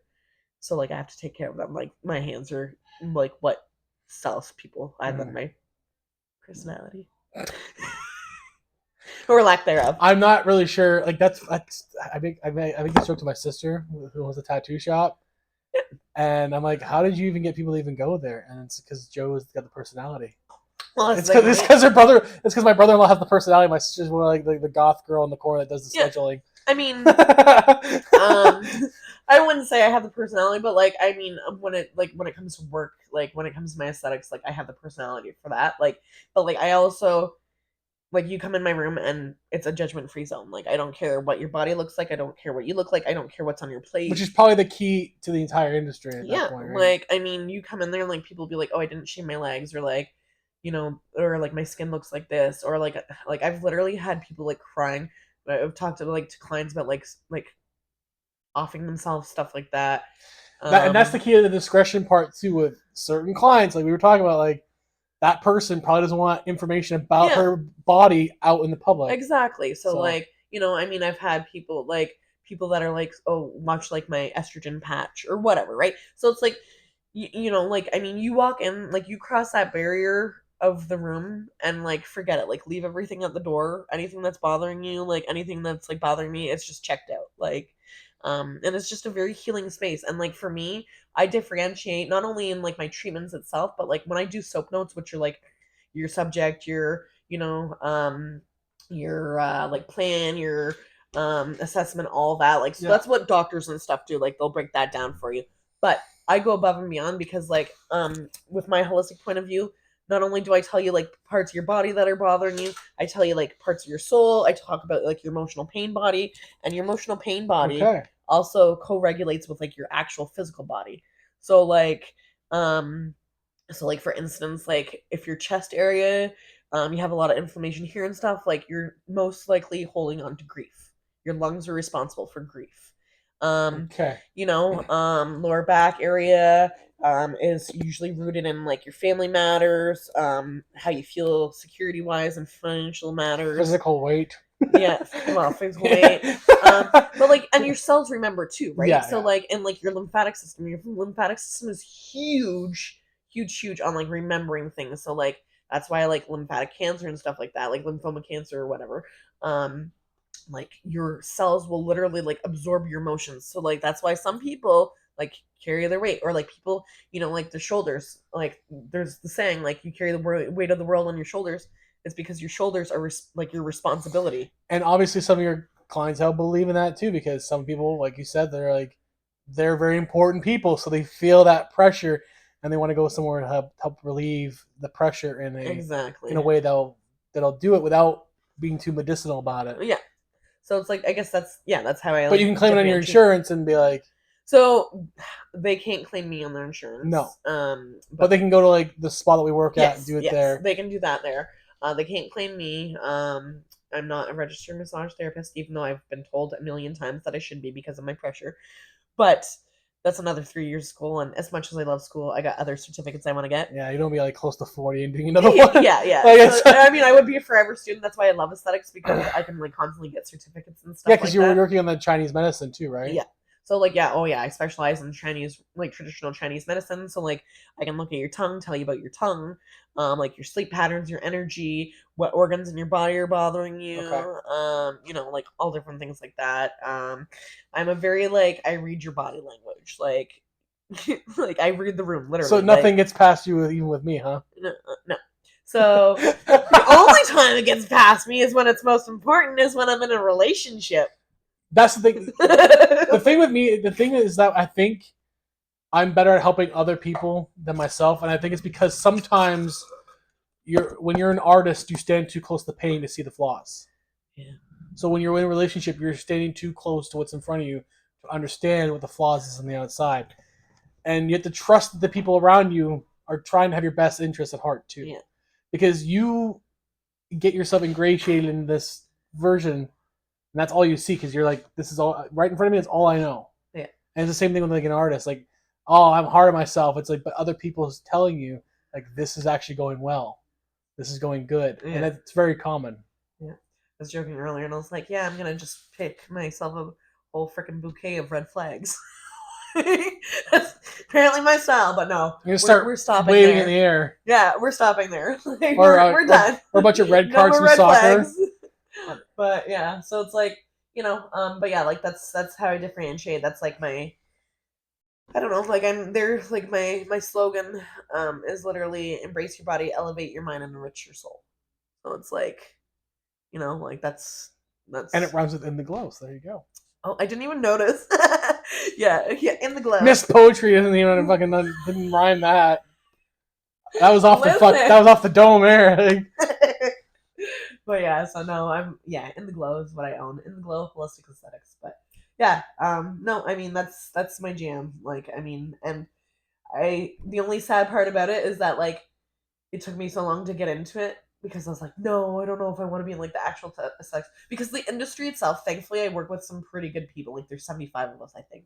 S1: so like I have to take care of them. Like my hands are like what sells people, other than
S2: Mhm.
S1: my personality or lack thereof.
S2: I'm not really sure. Like that's I make this joke to my sister who owns a tattoo shop, and I'm like, how did you even get people to even go there? And it's because Joe's got the personality.
S1: Well, that's
S2: It's
S1: the thing,
S2: because it's
S1: right?
S2: because her brother. It's because my brother-in-law has the personality. My sister's more like the goth girl in the corner that does the
S1: Yeah,
S2: scheduling.
S1: I mean, I wouldn't say I have the personality, but like I mean, when it comes to work, like when it comes to my aesthetics, like I have the personality for that. Like, but like I also like you come in my room and it's a judgment free zone. Like I don't care what your body looks like. I don't care what you look like. I don't care what's on your
S2: Which
S1: plate.
S2: is probably the key to the entire industry at that
S1: Yeah,
S2: point, right?
S1: like I mean, you come in there and like people be like, "Oh, I didn't shave my legs," or like, or like my skin looks like this, or like I've literally had people like crying. I've talked to like to clients about like offing themselves stuff like that.
S2: And that's the
S1: Um,
S2: key to the discretion part too with certain clients. Like we were talking about, like that person probably doesn't want information about
S1: yeah,
S2: her body out in the public.
S1: exactly. So
S2: So
S1: like I mean, I've had people that are like, "Oh, watch like my estrogen patch or whatever," right? So it's like like I mean, you walk in, like you cross that barrier of the room and like forget it. Like leave everything at the door. Anything that's bothering you, like anything that's like bothering me, it's just checked out. Like and it's just a very healing space. And like for me, I differentiate not only in like my treatments itself, but like when I do soap notes, which are like your subject, your like plan, your assessment, all that. Like so
S2: yeah,
S1: that's what doctors and stuff do. Like they'll break that down for you. But I go above and beyond because like with my holistic point of view, not only do I tell you like parts of your body that are bothering you, I tell you like parts of your soul. I talk about like your emotional pain body, and your emotional pain body
S2: okay.
S1: also co-regulates with like your actual physical body. So like um for instance, like if your chest area, you have a lot of inflammation here and stuff, like you're most likely holding on to grief. Your lungs are responsible for grief. Um,
S2: Okay.
S1: lower back area is usually rooted in like your family matters, how you feel security wise and financial matters.
S2: Physical weight.
S1: Yeah, well, physical weight. But like, and your cells remember too, right?
S2: Yeah,
S1: So
S2: yeah.
S1: like, and like your lymphatic system is huge, huge, huge on like remembering things. So like, that's why I like lymphatic cancer and stuff like that, like lymphoma cancer or whatever. Um, like your cells will literally like absorb your emotions. So like, that's why some people like carry their weight, or like people, like the shoulders. Like, there's the saying like you carry the weight of the world on your shoulders. It's because your shoulders are like your responsibility.
S2: And obviously, some of your clientele believe in that too, because some people, like you said, they're very important people, so they feel that pressure, and they want to go somewhere to help relieve the pressure in a
S1: Exactly.
S2: way that'll do it without being too medicinal about it.
S1: Yeah. So it's like I guess that's how I
S2: But you
S1: like
S2: can claim it on your
S1: differentiate.
S2: insurance and be like,
S1: So they can't claim me on their
S2: no.
S1: insurance.
S2: But
S1: But
S2: they can go to like the spot that we work at and
S1: yes,
S2: do it
S1: yes,
S2: there.
S1: they can do that there. They can't claim me. I'm not a registered massage therapist, even though I've been told a million times that I should be because of my pressure. But that's another 3 years of school. And as much as I love school, I got other certificates I want to get.
S2: Yeah, you don't be like close to 40 and doing another
S1: Yeah,
S2: one.
S1: yeah.
S2: Like,
S1: So, I mean, I would be a forever student. That's why I love aesthetics, because I can like constantly get certificates and stuff.
S2: yeah, because
S1: like
S2: you were
S1: that.
S2: working on the Chinese medicine too, right?
S1: Yeah. So like yeah, oh yeah, I specialize in Chinese, like traditional Chinese medicine. So like I can look at your tongue, tell you about your tongue, like your sleep patterns, your energy, what organs in your body are bothering you,
S2: Okay.
S1: like all different things like that. I'm a very like I read your body language, like like I read the room literally.
S2: So nothing
S1: like,
S2: gets past you even with me, huh?
S1: no. So the only time it gets past me is when it's most important, is when I'm in a relationship.
S2: That's the thing. The thing with me, the thing is that I think I'm better at helping other people than myself, and I think it's because sometimes when you're an artist, you stand too close to the painting to see the flaws.
S1: Yeah.
S2: So when you're in a relationship, you're standing too close to what's in front of you to understand what the flaws is on the outside, and you have to trust that the people around you are trying to have your best interests at heart too.
S1: Yeah.
S2: Because you get yourself ingratiated in this version, and that's all you see. Because you're like, this is all right in front of me. It's all I know.
S1: Yeah.
S2: And it's the same thing with like an artist. Like, oh, I'm hard on myself. It's like, but other people is telling you like this is actually going well. This is going good,
S1: Yeah.
S2: and it's very common.
S1: Yeah. I was joking earlier, and I was like, yeah, I'm gonna just pick myself a whole freaking bouquet of red flags. That's apparently my style, but no,
S2: You're gonna start
S1: we're stopping
S2: waving
S1: there.
S2: in the air,
S1: Yeah, we're stopping there. Like,
S2: or
S1: we're done.
S2: or a bunch of red
S1: No
S2: cards
S1: more
S2: from
S1: red
S2: soccer.
S1: flags. But yeah, so it's like, but yeah, like that's how I differentiate. That's like my, I don't know, like I'm there, like my slogan is literally embrace your body, elevate your mind, and enrich your soul. So it's like, like that's
S2: And it rhymes with in the glow. So there you go.
S1: oh, I didn't even notice. yeah, in the glow.
S2: Miss Poetry isn't even fucking didn't rhyme that. That was off the fuck.
S1: Listen.
S2: That was off the dome air. Like,
S1: But yeah, so no, I'm in the glow is what I own. In the glow, holistic aesthetics. But yeah, no, I mean that's my jam. Like, I mean, and the only sad part about it is that like it took me so long to get into it, because I was like, no, I don't know if I want to be in like the actual aesthetics, because the industry itself, thankfully, I work with some pretty good people. Like there's 75 of us, I think.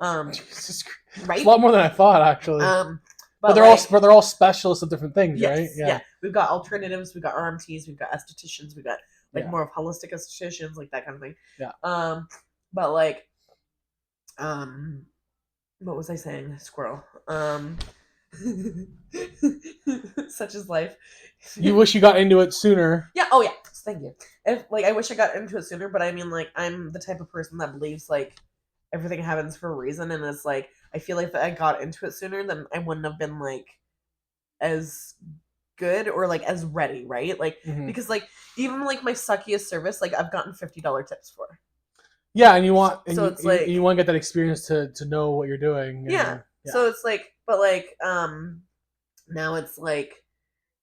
S1: Right?
S2: It's a lot more than I thought, actually. But they're all specialists of different things,
S1: yes,
S2: right?
S1: Yeah. We've got alternatives, we've got RMTs, we've got estheticians, we've got like
S2: Yeah.
S1: more of holistic estheticians, like that kind of thing.
S2: Yeah.
S1: But like, what was I saying? Squirrel. Such is life.
S2: You wish you got into it sooner.
S1: Yeah. Oh yeah. Thank you. If like I wish I got into it sooner, but I mean like I'm the type of person that believes like everything happens for a reason, and it's like I feel like if I got into it sooner, then I wouldn't have been like as good or like as ready, right? Like because like even like my suckiest service, like I've gotten $50 tips for.
S2: Yeah, and you want
S1: So it's like
S2: you want to get that experience to know what you're doing.
S1: Yeah. So it's like, but like now it's like,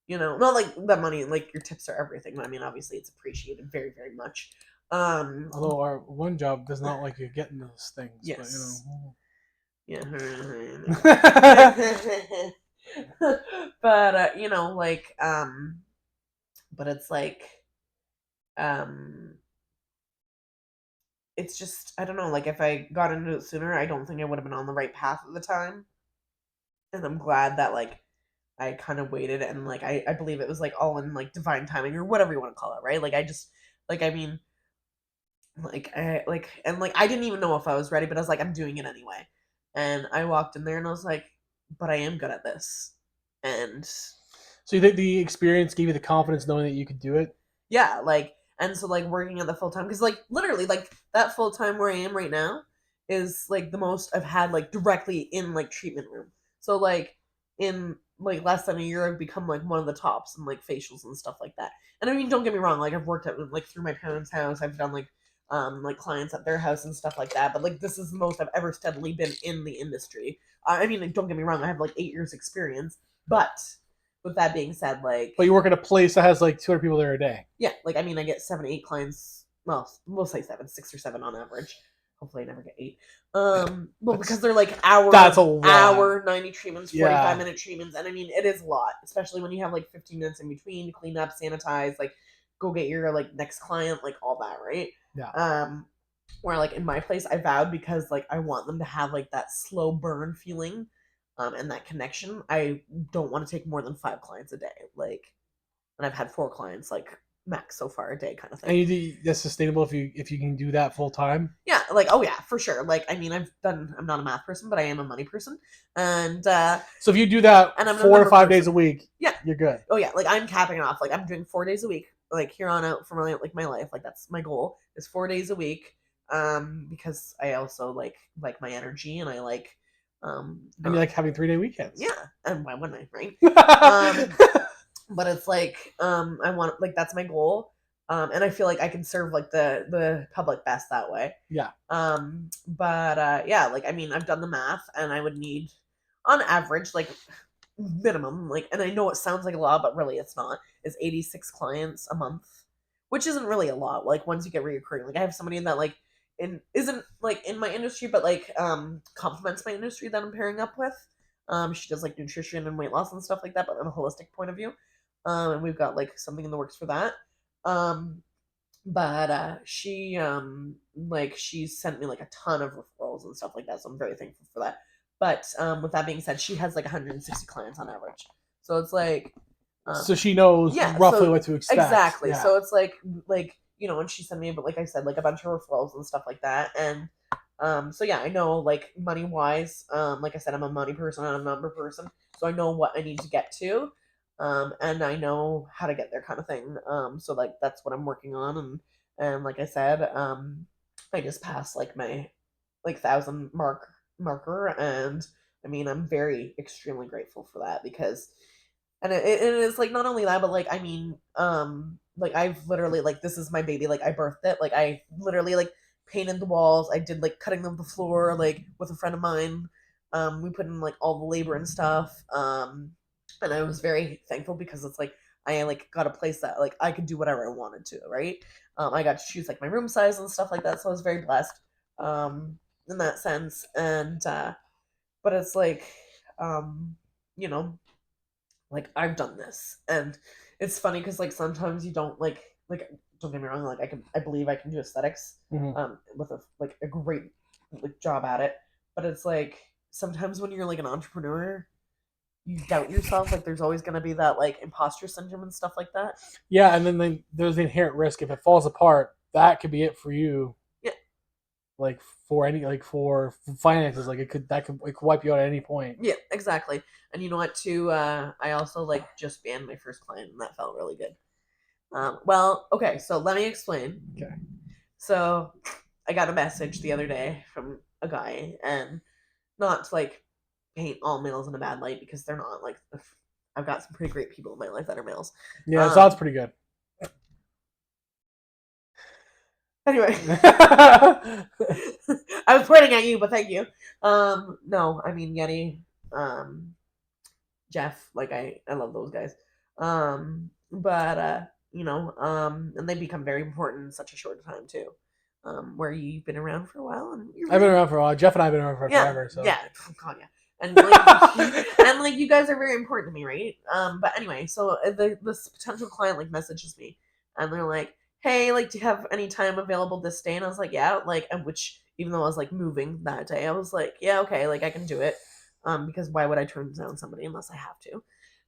S1: not like the money, like your tips are everything. I mean, obviously it's appreciated very, very much.
S2: Although our one job does not like you getting those things.
S1: Yes.
S2: But,
S1: Yeah. But like but it's like it's just I don't know, like if I got into it sooner, I don't think I would have been on the right path at the time. And I'm glad that like I kind of waited, and like I believe it was like all in like divine timing or whatever you want to call it, right? Like I just like I mean like I like and like I didn't even know if I was ready, but I was like I'm doing it anyway. And I walked in there and I was like, but I am good at this. And
S2: so you think the experience gave you the confidence knowing that you could do it?
S1: yeah, like and so like working at the full time, because like literally like that full time where I am right now is like the most I've had like directly in like treatment room. So like in like less than a year I've become like one of the tops in like facials and stuff like that. And I mean don't get me wrong, like I've worked at like through my parents' house, I've done like clients at their house and stuff like that, but like this is the most I've ever steadily been in the industry. I mean like, don't get me wrong, I have like 8 years experience, but with that being said, like
S2: But you work at a place that has like 200 people there a day.
S1: yeah, like I mean I get 7 8 clients, well we'll say 7 6 or 7 on average. Hopefully I never get 8. Well, because they're like
S2: That's a lot.
S1: 90 treatments, 45-minute treatments, and I mean it is a lot, especially when you have like 15 minutes in between to clean up, sanitize, like go get your like next client, like all that, right?
S2: Yeah.
S1: where like in my place I vowed, because like I want them to have like that slow burn feeling, and that connection. I don't want to take more than 5 clients a day, like, and I've had 4 clients like max so far a day, kind of
S2: And
S1: thing.
S2: that's sustainable if you can do that full time.
S1: Yeah, like, oh yeah, for sure. Like, I mean, I'm not a math person, but I am a money person, and
S2: So if you do that
S1: and I'm a
S2: 4 to
S1: number
S2: 5 days a
S1: person.
S2: week,
S1: Yeah.
S2: you're good.
S1: Oh yeah, like I'm capping it off. Like I'm doing 4 days a week, like here on out for my life. Like that's my goal, is 4 days a week. Because I also like my energy, and I like
S2: And you like having 3-day weekends.
S1: yeah, and why wouldn't I, right?
S2: um,
S1: But it's like I want, like, that's my goal. And I feel like I can serve like the public best that way.
S2: Yeah.
S1: But yeah, like I mean, I've done the math, and I would need, on average, like minimum, like, and I know it sounds like a lot, but really it's not, is 86 clients a month, which isn't really a lot. Like once you get reoccurring, like I have somebody that like isn't like in my industry, but like complements my industry that I'm pairing up with. She does like nutrition and weight loss and stuff like that, but on a holistic point of view. And we've got like something in the works for that. Um, but she like she's sent me like a ton of referrals and stuff like that, so I'm very thankful for that. But with that being said, she has like 160 clients on average, so it's like
S2: so she knows
S1: yeah,
S2: roughly
S1: so
S2: what to expect.
S1: exactly.
S2: Yeah.
S1: So it's like and she sent me, but like I said, like a bunch of referrals and stuff like that. And so yeah, I know, like, money wise, like I said, I'm a money person, I'm a number person, so I know what I need to get to, and I know how to get there, kind of thing. So like that's what I'm working on. And like I said, I just passed like my like 1,000 marker, and I mean, I'm very extremely grateful for that, because and it is like not only that, but like I mean, like I've literally, like, this is my baby, like I birthed it, like I literally like painted the walls, I did like cutting of the floor, like with a friend of mine. We put in like all the labor and stuff. And I was very thankful, because it's like I like got a place that like I could do whatever I wanted to, right? I got to choose like my room size and stuff like that, so I was very blessed in that sense. And but it's like, um you know like I've done this, and it's funny because like sometimes you don't like don't get me wrong, like I believe I can do aesthetics with a great like job at it, but it's like sometimes when you're like an entrepreneur, you doubt yourself, like there's always going to be that like imposter syndrome and stuff like that.
S2: Yeah, and then there's the inherent risk if it falls apart, that could be it for you.
S1: Yeah.
S2: Like for finances, like it could wipe you out at any point.
S1: Yeah, exactly. And you know what, too? I also like just banned my first client, and that felt really good. Well, okay, so let me explain.
S2: Okay.
S1: So I got a message the other day from a guy, and not to like paint all males in a bad light, because they're not. Like, I've got some pretty great people in my life that are males.
S2: Yeah, it sounds pretty good.
S1: Anyway, I was pointing at you, but thank you. No, I mean Yeti, Jeff, like I love those guys. But and they become very important in such a short time too. Where you've been around for a while, and
S2: I've been around for a while. Jeff and I have been around for forever. So
S1: yeah, oh, God, yeah. And like, and like you guys are very important to me, right? But anyway, so this potential client like messages me, and they're like, "Hey, like, do you have any time available this day?" And I was like, "Yeah," like, and which, even though I was like moving that day, I was like, "Yeah, okay, like I can do it," because why would I turn down somebody unless I have to?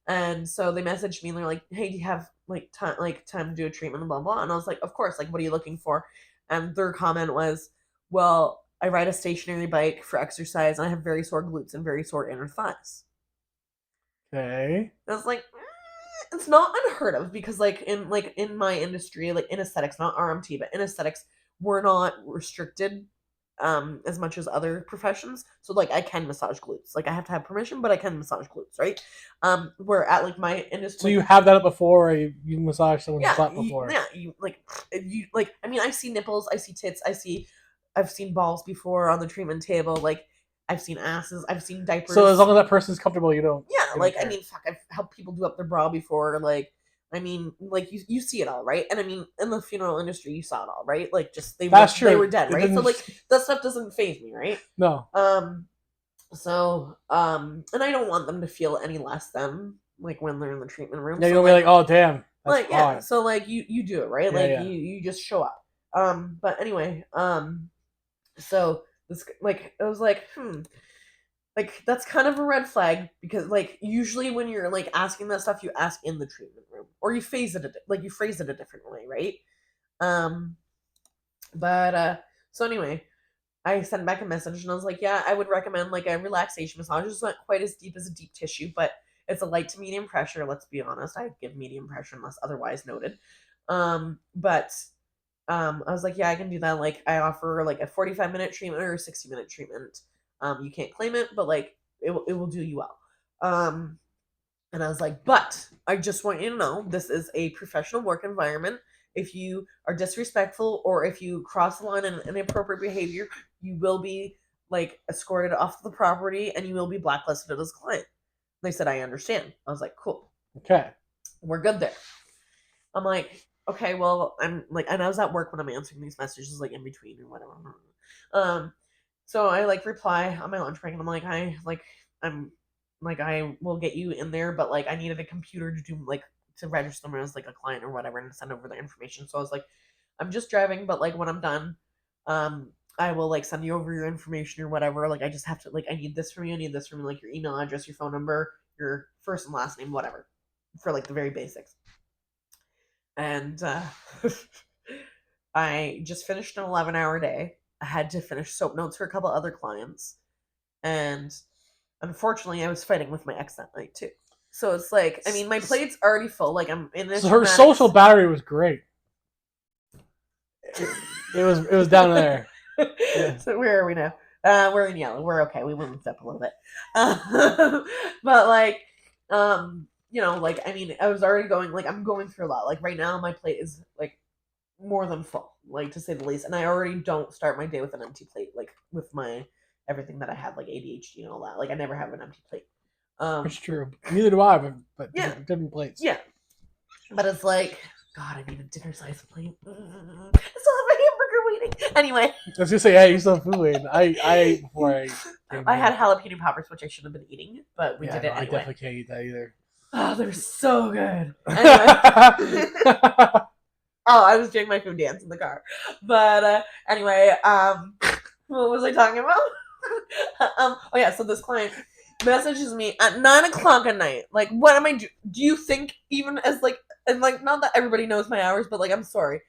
S1: And so they messaged me, and they're like, "Hey, do you have time to do a treatment and blah blah?" And I was like, "Of course." Like, what are you looking for? And their comment was, "Well, I ride a stationary bike for exercise, and I have very sore glutes and very sore inner thighs."
S2: okay.
S1: And I was like, it's not unheard of, because in my industry, like in aesthetics, not RMT, but in aesthetics, we're not restricted as much as other professions. So like I can massage glutes. Like I have to have permission, but I can massage glutes, right? Where at like my industry,
S2: So you have done it before, or you massaged someone's butt before?
S1: you like I mean, I see nipples, I see tits, I've seen balls before on the treatment table, like I've seen asses, I've seen diapers.
S2: So as long as that person's comfortable, you don't.
S1: Yeah,
S2: you
S1: like
S2: don't
S1: I mean, fuck, I've helped people do up their bra before. Like, I mean, like you see it all, right? And I mean, in the funeral industry, you saw it all, right? Like, just they were dead, right? So like that stuff doesn't faze me, right?
S2: No.
S1: So and I don't want them to feel any less than like when they're in the treatment room.
S2: Yeah,
S1: so,
S2: you'll be like, oh damn.
S1: Like, yeah, so like you do it, right?
S2: Yeah,
S1: like
S2: yeah.
S1: you just show up. But anyway, so this like I was like, like that's kind of a red flag because like usually when you're like asking that stuff, you ask in the treatment room or you you phrase it a different way, right? Um, but so anyway, I sent back a message and I was like, yeah, I would recommend like a relaxation massage. It's not quite as deep as a deep tissue, but it's a light to medium pressure. Let's be honest, I give medium pressure unless otherwise noted. But I was like, yeah, I can do that. Like, I offer like a 45-minute treatment or a 60-minute treatment. You can't claim it, but like it will do you well. And I was like, but I just want you to know this is a professional work environment. If you are disrespectful or if you cross the line in inappropriate behavior, you will be like escorted off the property and you will be blacklisted as a client. They said, I understand. I was like, cool.
S2: Okay.
S1: We're good there. I'm like, okay, well, I'm like, and I was at work when I'm answering these messages, like in between or whatever. So I like reply on my lunch break, and I'm like, I will get you in there, but like, I needed a computer to do like to register them as like a client or whatever and send over the information. So I was like, I'm just driving, but like when I'm done, I will like send you over your information or whatever. Like I just have to like I need this from you, I need this from you, like your email address, your phone number, your first and last name, whatever, for like the very basics. And I just finished an 11-hour day. I had to finish soap notes for a couple other clients, and unfortunately, I was fighting with my ex that night too. So it's like, I mean, my plate's already full. Like I'm in this.
S2: So her social battery was great. It was down there.
S1: Yeah. So where are we now? We're in yellow. We're okay. We moved up a little bit. But like, like I mean, I was already going like I'm going through a lot. Like right now, my plate is like more than full, like to say the least. And I already don't start my day with an empty plate, like with my everything that I have, like ADHD and all that. Like I never have an empty plate.
S2: It's true. Neither do I, but
S1: Yeah.
S2: different plates.
S1: Yeah. But it's like, God, I need a dinner size plate. I still have a hamburger waiting. Anyway.
S2: I was gonna say, hey, you still have food waiting. I ate before
S1: I had jalapeno poppers, which I shouldn't have been eating, but we did it anyway.
S2: I definitely can't eat that either.
S1: Oh, they're so good. Anyway. Oh, I was doing my food dance in the car. But anyway, what was I talking about? Oh yeah, so this client messages me at 9:00 at night. Like, what am I do? Do you think even as like, and like, not that everybody knows my hours, but like, I'm sorry,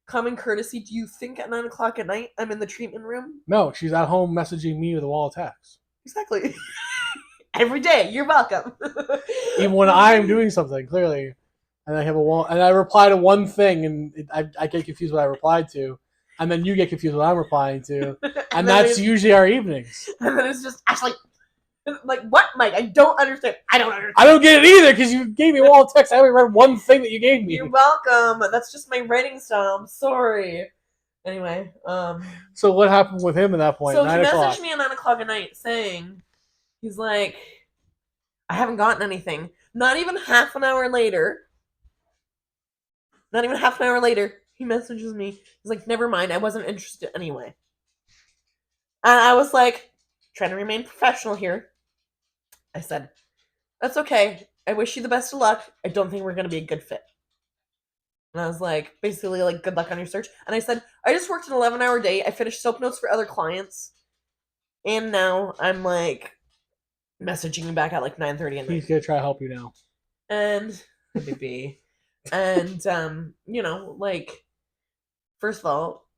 S1: common courtesy. Do you think at 9:00 at night I'm in the treatment room?
S2: No, she's at home messaging me with a wall of text.
S1: Exactly. Every day, you're welcome.
S2: Even when I'm doing something, clearly. And I have a wall, and I reply to one thing, and I get confused what I replied to, and then you get confused what I'm replying to, and that's usually our evenings.
S1: And then it's just Ashley, like what, Mike? I don't understand. I don't understand.
S2: I don't get it either because you gave me a wall of text. I only read one thing that you gave me.
S1: You're welcome. That's just my writing style. I'm sorry. Anyway,
S2: So what happened with him at that point?
S1: So he messaged me at 9:00 at night saying, he's like, I haven't gotten anything. Not even half an hour later. Not even half an hour later, he messages me. He's like, never mind, I wasn't interested anyway. And I was like, trying to remain professional here. I said, that's okay. I wish you the best of luck. I don't think we're going to be a good fit. And I was like, basically, like, good luck on your search. And I said, I just worked an 11-hour day. I finished soap notes for other clients. And now I'm like messaging him back at like 9:30 at night.
S2: He's going to try to help you now.
S1: And maybe. And like, first of all,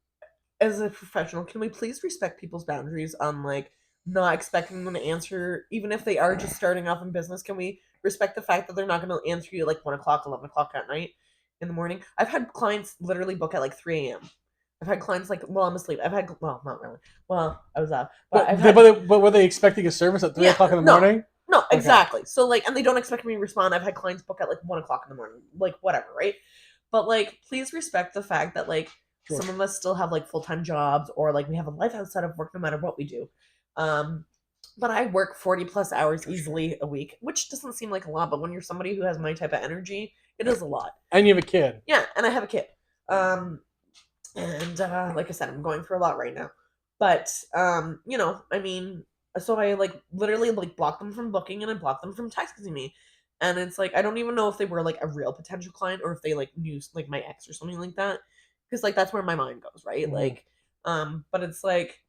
S1: as a professional, can we please respect people's boundaries on like not expecting them to answer, even if they are just starting off in business? Can we respect the fact that they're not going to answer you at like 1:00, 11:00 at night in the morning? I've had clients literally book at like 3 a.m. I've had clients like, well, I'm asleep. I've had, well, not really. Well, I was up.
S2: But were they expecting a service at 3:00 in the morning?
S1: No, exactly. Okay. So like, and they don't expect me to respond. I've had clients book at like 1:00 in the morning, like whatever, right? But like, please respect the fact that like some of us still have like full-time jobs or like we have a life outside of work no matter what we do. But I work 40+ hours easily a week, which doesn't seem like a lot, but when you're somebody who has my type of energy, it is a lot.
S2: And you have a kid.
S1: Yeah, and I have a kid. And like I said, I'm going through a lot right now. But I mean, so I like literally like blocked them from booking and I blocked them from texting me. And it's like I don't even know if they were like a real potential client or if they like knew like my ex or something like that. because like that's where my mind goes, right?
S2: Mhm.
S1: Like, but it's like,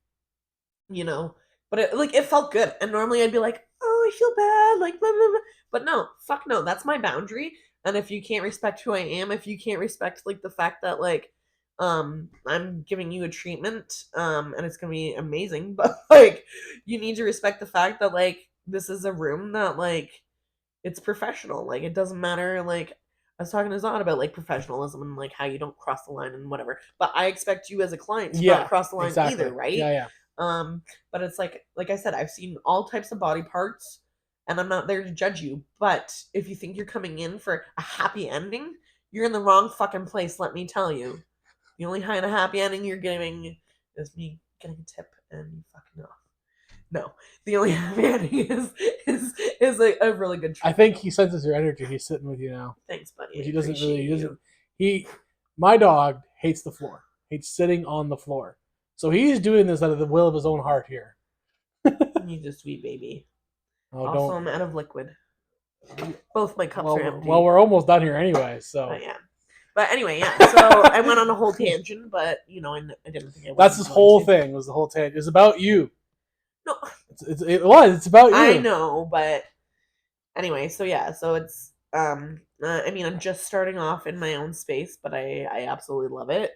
S1: you know, but it felt good, and normally I'd be like, oh, I feel bad, like blah, blah, blah. But no, fuck no, that's my boundary. And if you can't respect who I am, if you can't respect like the fact that like I'm giving you a treatment and it's gonna be amazing, but like you need to respect the fact that like this is a room that like it's professional. Like it doesn't matter. Like I was talking to Zod about like professionalism and like how you don't cross the line and whatever. But I expect you as a client to not
S2: Yeah,
S1: cross the line either,
S2: exactly.
S1: right?
S2: Yeah, yeah.
S1: But it's like I said, I've seen all types of body parts, and I'm not there to judge you. But if you think you're coming in for a happy ending, you're in the wrong fucking place. Let me tell you. The only kind of happy ending you're giving is me getting a tip and you fucking off. No, the only happy ending is a really good
S2: I
S1: treatment.
S2: think he senses your energy. He's sitting with you now.
S1: Thanks, buddy.
S2: But
S1: I
S2: he doesn't really. He
S1: appreciate
S2: doesn't.
S1: you.
S2: He. My dog hates the floor. Hates sitting on the floor. So he's doing this out of the will of his own heart here.
S1: You just sweet baby.
S2: Oh,
S1: Also,
S2: don't.
S1: I'm out of liquid. Both my cups are empty.
S2: Well, we're almost done here anyway. So
S1: I am. But anyway, yeah. So I went on a whole tangent, but you know, I didn't think I was.
S2: that's this whole thing. Was the whole tangent? It's about you.
S1: No,
S2: It was. It's about you.
S1: I know, but anyway, so yeah, so it's I mean, I'm just starting off in my own space, but I absolutely love it.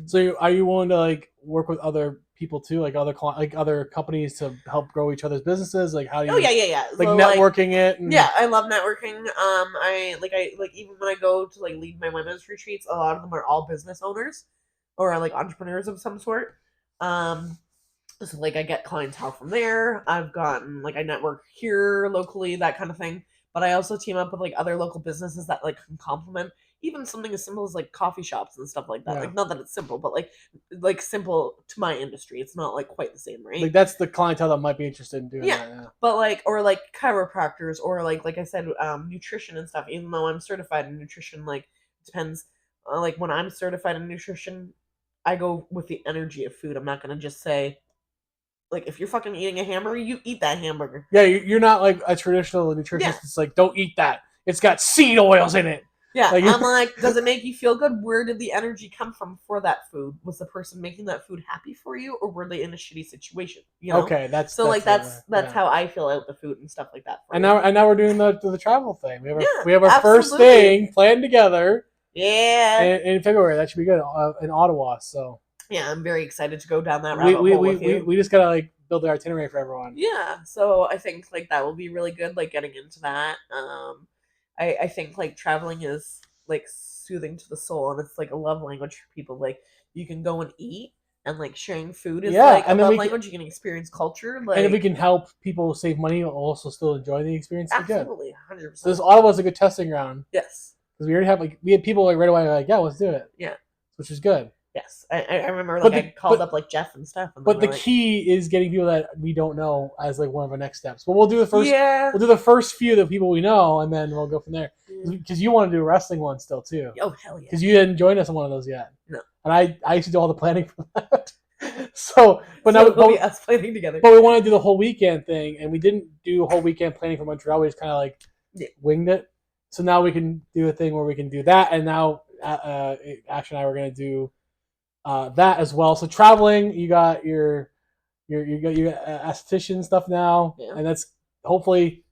S2: So are you willing to like work with other people too, like other companies to help grow each other's businesses? Like how do you?
S1: Oh yeah.
S2: Like
S1: So
S2: networking it. And...
S1: yeah, I love networking. I like even when I go to like lead my women's retreats, a lot of them are all business owners or like entrepreneurs of some sort. So like I get clientele from there. I've gotten like I network here locally, that kind of thing. But I also team up with like other local businesses that like can complement even something as simple as like coffee shops and stuff like that.
S2: Yeah.
S1: Like not that it's simple, but like simple to my industry. It's not like quite the same, right?
S2: Like that's the clientele that might be interested in doing that. Yeah.
S1: But like or like chiropractors or like I said, nutrition and stuff. Even though I'm certified in nutrition, like it depends. Like when I'm certified in nutrition, I go with the energy of food. I'm not gonna just say like if you're fucking eating a hamburger, you eat that hamburger.
S2: Yeah, you're not like a traditional nutritionist.
S1: Yeah.
S2: It's like don't eat that. It's got seed oils in it.
S1: Yeah,
S2: Like,
S1: I'm like, does it make you feel good? Where did the energy come from for that food? Was the person making that food happy for you, or were they in a shitty situation? You know.
S2: Okay, that's
S1: That's
S2: yeah.
S1: how I feel out the food and stuff like that.
S2: And now we're doing the travel thing. We have our
S1: absolutely.
S2: first thing planned together.
S1: Yeah.
S2: In February, that should be good in Ottawa. So
S1: yeah, I'm very excited to go down that rabbit hole with you.
S2: We just gotta like build the itinerary for everyone.
S1: Yeah, so I think like that will be really good. Like getting into that. I think like traveling is like soothing to the soul, and it's like a love language for people. Like you can go and eat, and like sharing food is like a love language. You can experience culture, like,
S2: and if we can help people save money, while also still enjoy the experience.
S1: Absolutely, 100%.
S2: So this Ottawa's a good testing ground.
S1: Yes,
S2: because we already have we had people like right away like yeah, let's do it.
S1: Yeah,
S2: which is good.
S1: Yes, I remember like I called up like Jeff and stuff. And
S2: but the key is getting people that we don't know as like one of our next steps. But we'll do the first. Yeah. We'll do the first few of the people we know, and then we'll go from there. Because you want to do a wrestling one still too.
S1: Oh hell yeah!
S2: Because you didn't join us on one of those yet.
S1: No.
S2: And I used to do all the planning for that. So now
S1: it'll be us planning together.
S2: But we want to do the whole weekend thing, and we didn't do a whole weekend planning for Montreal. We just kind of like winged it. So now we can do a thing where we can do that, and now Ash and I were going to do. That as well. So traveling, you got your esthetician stuff now, and that's hopefully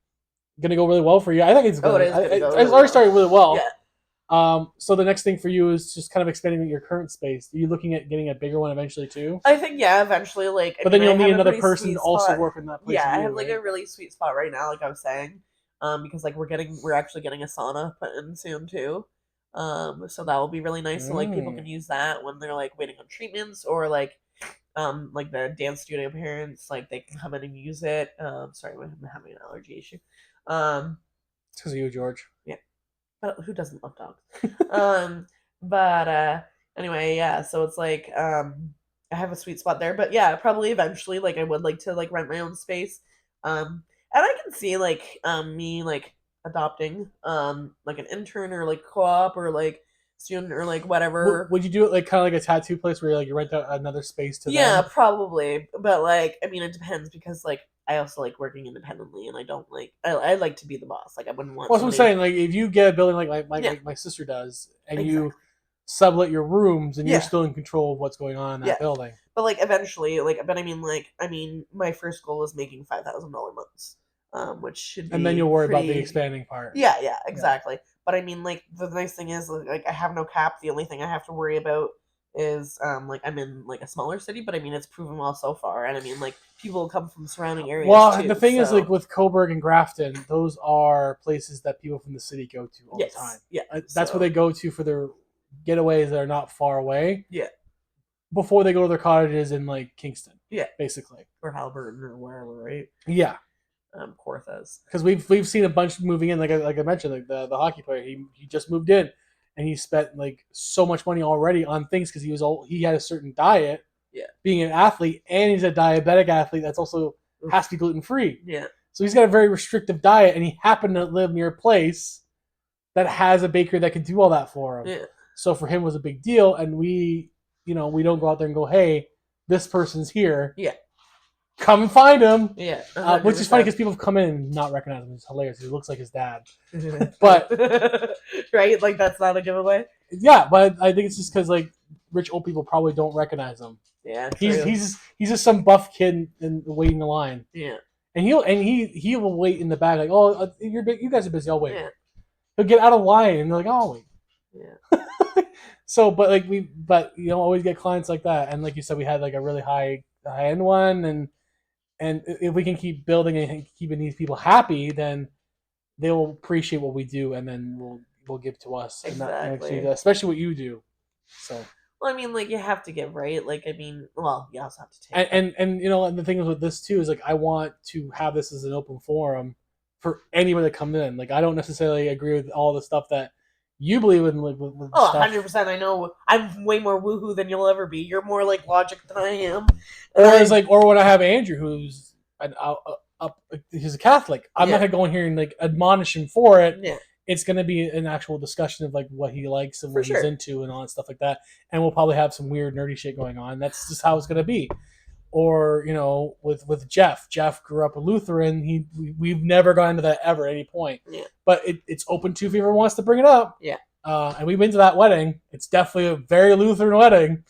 S2: gonna go really well for you. I think it's good. It's already started really well. Yeah. So the next thing for you is just kind of expanding your current space. Are you looking at getting a bigger one eventually too?
S1: I think eventually. Like,
S2: but then you'll need another person to also work in that place.
S1: Yeah, I have like a really sweet spot right now, like I was saying, because like we're actually getting a sauna put in soon too. So that will be really nice. So like people can use that when they're like waiting on treatments or like the dance studio parents, like they can come in and use it. Sorry, I'm having an allergy issue.
S2: It's because of you, George.
S1: Yeah, but who doesn't love dogs? But anyway, yeah. So it's like I have a sweet spot there, but yeah, probably eventually, like I would like to like rent my own space. And I can see like me like adopting like an intern or like co-op or like student or like whatever.
S2: Would you do it like kind of like a tattoo place where you rent out another space to them?
S1: Probably, but like I mean it depends because like I also like working independently and I don't like I like to be the boss. Like I wouldn't want
S2: that's what I'm saying. Like if you get a building like my sister does and sublet your rooms, and
S1: Yeah.
S2: you're still in control of what's going on in that
S1: Yeah.
S2: building.
S1: But like eventually, but I mean, my first goal is making $5,000 months, which should be.
S2: And then you'll worry about the
S1: pretty-
S2: expanding part.
S1: Yeah, exactly. But I mean, like the nice thing is, like I have no cap. The only thing I have to worry about is, like I'm in like a smaller city, but I mean it's proven well so far, and I mean like people come from surrounding areas.
S2: Well,
S1: too,
S2: the thing is,
S1: so-
S2: like with Coburg and Grafton, those are places that people from the city go to all
S1: yes,
S2: the time.
S1: yeah,
S2: That's
S1: so-
S2: where they go to for their getaways that are not far away.
S1: Yeah.
S2: Before they go to their cottages in like Kingston.
S1: Yeah.
S2: Basically.
S1: or Halberton or wherever, right?
S2: Yeah.
S1: Cortez.
S2: Because we've seen a bunch moving in, like I mentioned, like the hockey player, he just moved in, and he spent like so much money already on things because he had a certain diet.
S1: Yeah.
S2: Being an athlete, and he's a diabetic athlete that's also has to be gluten free.
S1: Yeah.
S2: So he's got a very restrictive diet, and he happened to live near a place that has a bakery that can do all that for him.
S1: Yeah.
S2: So for him it was a big deal, and we don't go out there and go, hey, this person's here.
S1: Yeah.
S2: Come find him.
S1: Yeah.
S2: Which is funny because people have come in and not recognize him. It's hilarious. He looks like his dad.
S1: But right, like that's not a giveaway.
S2: Yeah, but I think it's just because like rich old people probably don't recognize him.
S1: Yeah.
S2: He's just some buff kid in waiting the line.
S1: Yeah.
S2: And he will wait in the back like, oh, you guys are busy. I'll wait.
S1: Yeah.
S2: He'll get out of line and they're like, oh, I'll wait.
S1: Yeah.
S2: So, but you don't always get clients like that. And like you said, we had like a really high end one, and if we can keep building and keeping these people happy, then they will appreciate what we do, and then will give to us.
S1: Exactly.
S2: And especially what you do. So.
S1: Well, I mean, like you have to give, right? Like, I mean, well, you also have to take.
S2: And and the thing is with this too is like I want to have this as an open forum for anyone that comes in. Like I don't necessarily agree with all the stuff that you believe in. Like with
S1: Oh,
S2: stuff.
S1: 100%. I know. I'm way more woohoo than you'll ever be. You're more like logic than I am.
S2: Or when I have Andrew, who's he's a Catholic. I'm not gonna go in here and like admonish him for it.
S1: Yeah.
S2: It's gonna be an actual discussion of like what he likes and
S1: For
S2: what
S1: sure.
S2: he's into and all that stuff like that. And we'll probably have some weird nerdy shit going on. That's just how it's gonna be. Or with Jeff. Jeff grew up a Lutheran. We've never gone into that ever at any point.
S1: Yeah.
S2: But it's open to if he ever wants to bring it up.
S1: Yeah.
S2: And we've been to that wedding. It's definitely a very Lutheran wedding.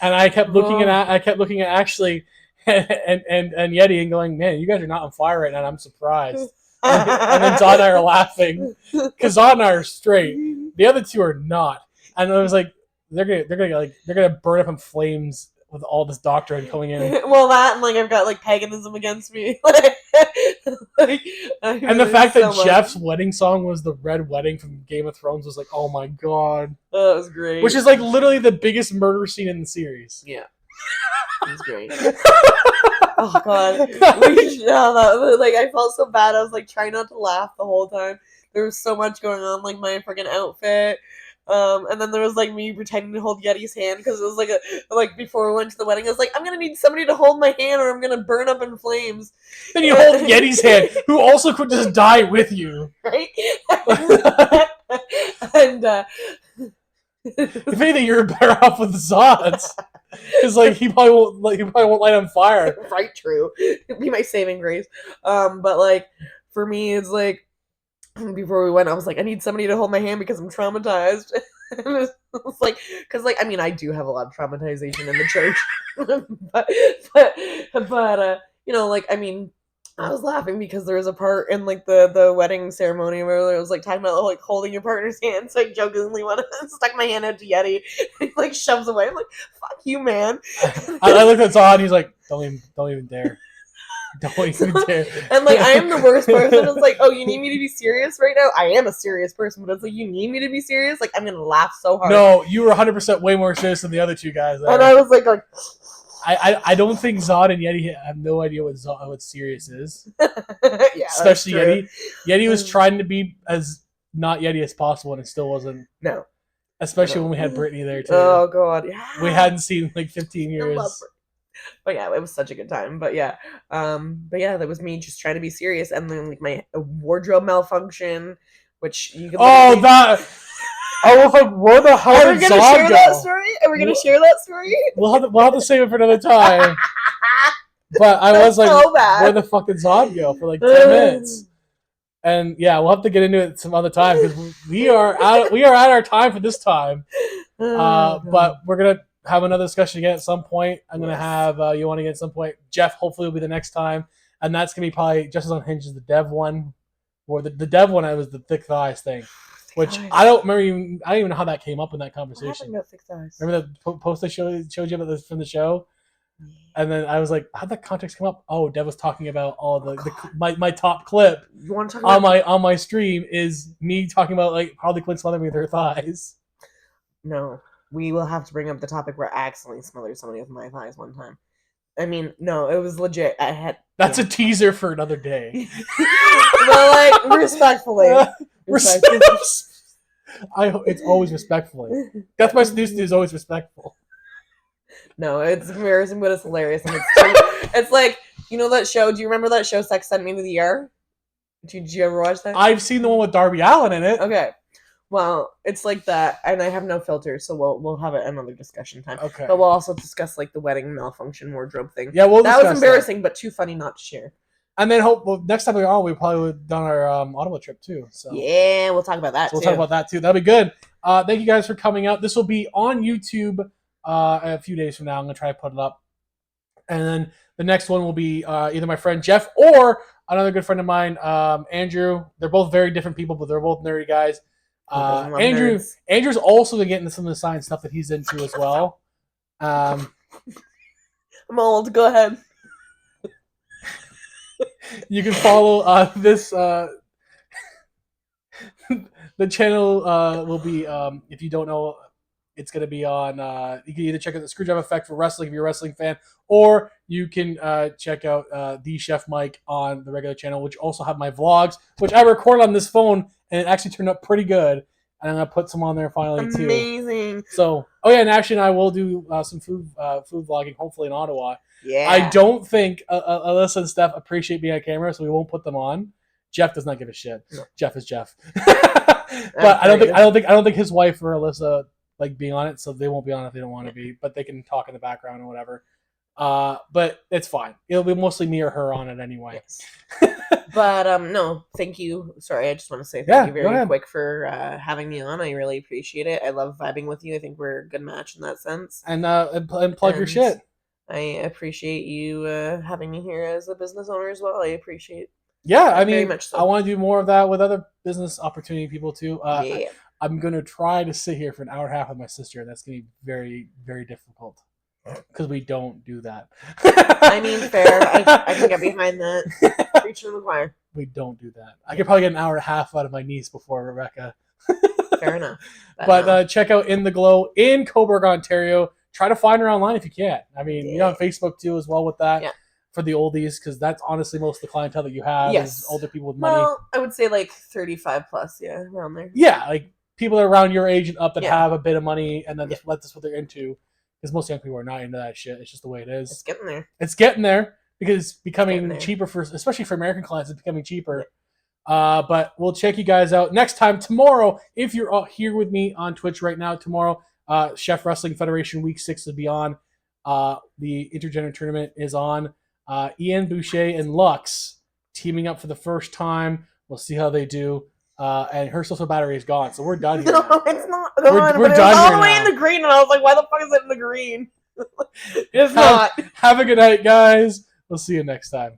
S2: And I kept looking at Ashley and Yeti and going, man, you guys are not on fire right now. And I'm surprised. And then Zod and I are laughing because Zod and I are straight. The other two are not. And I was like, they're gonna burn up in flames with all this doctrine coming in.
S1: Well, that and like I've got like paganism against me.
S2: And the fact that Jeff's wedding song was the Red Wedding from Game of Thrones was like, oh my god.
S1: That was great.
S2: Which is like literally the biggest murder scene in the series.
S1: Yeah. It was great. Oh god. Like I felt so bad. I was like trying not to laugh the whole time. There was so much going on, like my freaking outfit. And then there was like me pretending to hold Yeti's hand because it was like before we went to the wedding, I was like, I'm gonna need somebody to hold my hand or I'm gonna burn up in flames.
S2: Then you hold Yeti's hand, who also could just die with you.
S1: Right? And
S2: if anything, you're better off with Zod's. Because like he probably won't light on fire.
S1: Right, true. It'd be my saving grace. But like for me, it's like before we went, I was like, I need somebody to hold my hand because I'm traumatized. And it's like, because like I mean, I do have a lot of traumatization in the church, but like I mean, I was laughing because there was a part in like the wedding ceremony where it was like talking about like holding your partner's hand. So I jokingly went and stuck my hand out to Yeti, and he like shoves away. I'm like, "Fuck you, man!"
S2: I looked at Zod and he's like, "Don't even dare." Don't even dare.
S1: And like I am the worst person. It's like, oh, you need me to be serious right now? I am a serious person, but it's like you need me to be serious? Like I'm gonna laugh so hard.
S2: No, you were 100% way more serious than the other two guys there.
S1: And I was like
S2: I don't think Zod and Yeti have no idea what serious is.
S1: yeah,
S2: especially
S1: that's true.
S2: Yeti was trying to be as not Yeti as possible, and it still wasn't.
S1: No.
S2: Especially when we had Brittany there too.
S1: Oh god, yeah.
S2: We hadn't seen like 15
S1: I
S2: years.
S1: love Brittany. But yeah, it was such a good time. But yeah, that was me just trying to be serious, and then like my wardrobe malfunction, which you can.
S2: That. I was like, where the hell
S1: Are we
S2: did
S1: gonna
S2: Zod
S1: share
S2: go?
S1: that story? Are we gonna share that story?
S2: We'll have to save it for another time. But I was like,
S1: so bad.
S2: where the fuck did Zod go for like 10 minutes? And yeah, we'll have to get into it some other time because we are at our time for this time. But we're gonna have another discussion again at some point. I'm gonna have you want to get at some point. Jeff hopefully will be the next time, and that's gonna be probably just as unhinged as the dev one, or the dev one. I was the thick thighs thing, which I don't remember. I don't even know how that came up in that conversation.
S1: What happened about thick thighs?
S2: Remember the post I showed you about this from the show, and then I was like, "How'd that context come up?" Oh, Dev was talking about all my top clip.
S1: You want to talk about
S2: on my stream is me talking about like Harley Quinn smothering me with her thighs.
S1: No, we will have to bring up the topic where I accidentally smothered somebody with my thighs one time. I mean, no, it was legit. I had.
S2: That's a teaser for another day.
S1: Well, like respectfully.
S2: It's always respectfully. That's my news is always respectful.
S1: No, it's embarrassing, but it's hilarious, and it's like, you know that show. Do you remember that show, Sex Sent Me to the ER? Did you ever watch that?
S2: I've seen the one with Darby Allin in it.
S1: Okay. Well, it's like that, and I have no filter, so we'll have it another discussion time.
S2: Okay.
S1: But we'll also discuss like the wedding malfunction wardrobe thing.
S2: Yeah,
S1: that was embarrassing, but too funny not to share.
S2: And then next time we're on, we probably would have done our Ottawa trip too. So
S1: yeah, we'll talk about that.
S2: We'll talk about that too. That'll be good. Thank you guys for coming out. This will be on YouTube a few days from now. I'm gonna try to put it up, and then the next one will be either my friend Jeff or another good friend of mine, Andrew. They're both very different people, but they're both nerdy guys. Andrew's also gonna get into some of the science stuff that he's into as well. I'm
S1: old. Go ahead. You
S2: can follow this. The channel will be, if you don't know, it's going to be on. You can either check out the Screwdriver Effect for wrestling if you're a wrestling fan, or you can check out the Chef Mike on the regular channel, which also have my vlogs, which I record on this phone, and it actually turned out pretty good. And I'm gonna put some on there finally too.
S1: Amazing.
S2: So, and Ashley and I will do some food vlogging, hopefully in Ottawa.
S1: Yeah.
S2: I don't think Alyssa and Steph appreciate being on camera, so we won't put them on. Jeff does not give a shit. No. Jeff is Jeff. But I don't think his wife or Alyssa like being on it, so they won't be on if they don't want to be. But they can talk in the background or whatever. But it's fine. It'll be mostly me or her on it anyway.
S1: Yes. But no, thank you. Sorry, I just want to say thank you very quick for having me on. I really appreciate it. I love vibing with you. I think we're a good match in that sense.
S2: And plug your shit.
S1: I appreciate you having me here as a business owner as well. I appreciate.
S2: Yeah, I mean,
S1: very much so.
S2: I want to do more of that with other business opportunity people too.
S1: Yeah.
S2: I'm going to try to sit here for an hour and a half with my sister, and that's going to be very, very difficult because we don't do that.
S1: I mean, fair. I can get behind that. Preaching to the choir.
S2: We don't do that. I could probably get an hour and a half out of my niece before Rebecca.
S1: Fair enough.
S2: But check out In the Glow in Cobourg, Ontario. Try to find her online if you can. I mean, you're on Facebook too as well with that.
S1: Yeah.
S2: For the oldies, because that's honestly most of the clientele that you have is older people with money.
S1: Well, I would say like 35 plus, yeah, around there.
S2: Yeah, like people that are around your age and up that have a bit of money and then just let this what they're into. Because most young people are not into that shit. It's just the way it is.
S1: It's getting there.
S2: It's getting there because it's becoming cheaper especially for American clients. It's becoming cheaper. But we'll check you guys out next time tomorrow. If you're all here with me on Twitch right now, tomorrow, Chef Wrestling Federation Week 6 will be on. The Intergender Tournament is on. Ian Boucher and Lux teaming up for the first time. We'll see how they do. And her social battery is gone, so we're done here.
S1: No, it's not gone.
S2: We're done
S1: all
S2: here
S1: the way
S2: now.
S1: in the green, and I was like, "Why the fuck is it in the green?"
S2: It's not. Have a good night, guys. We'll see you next time.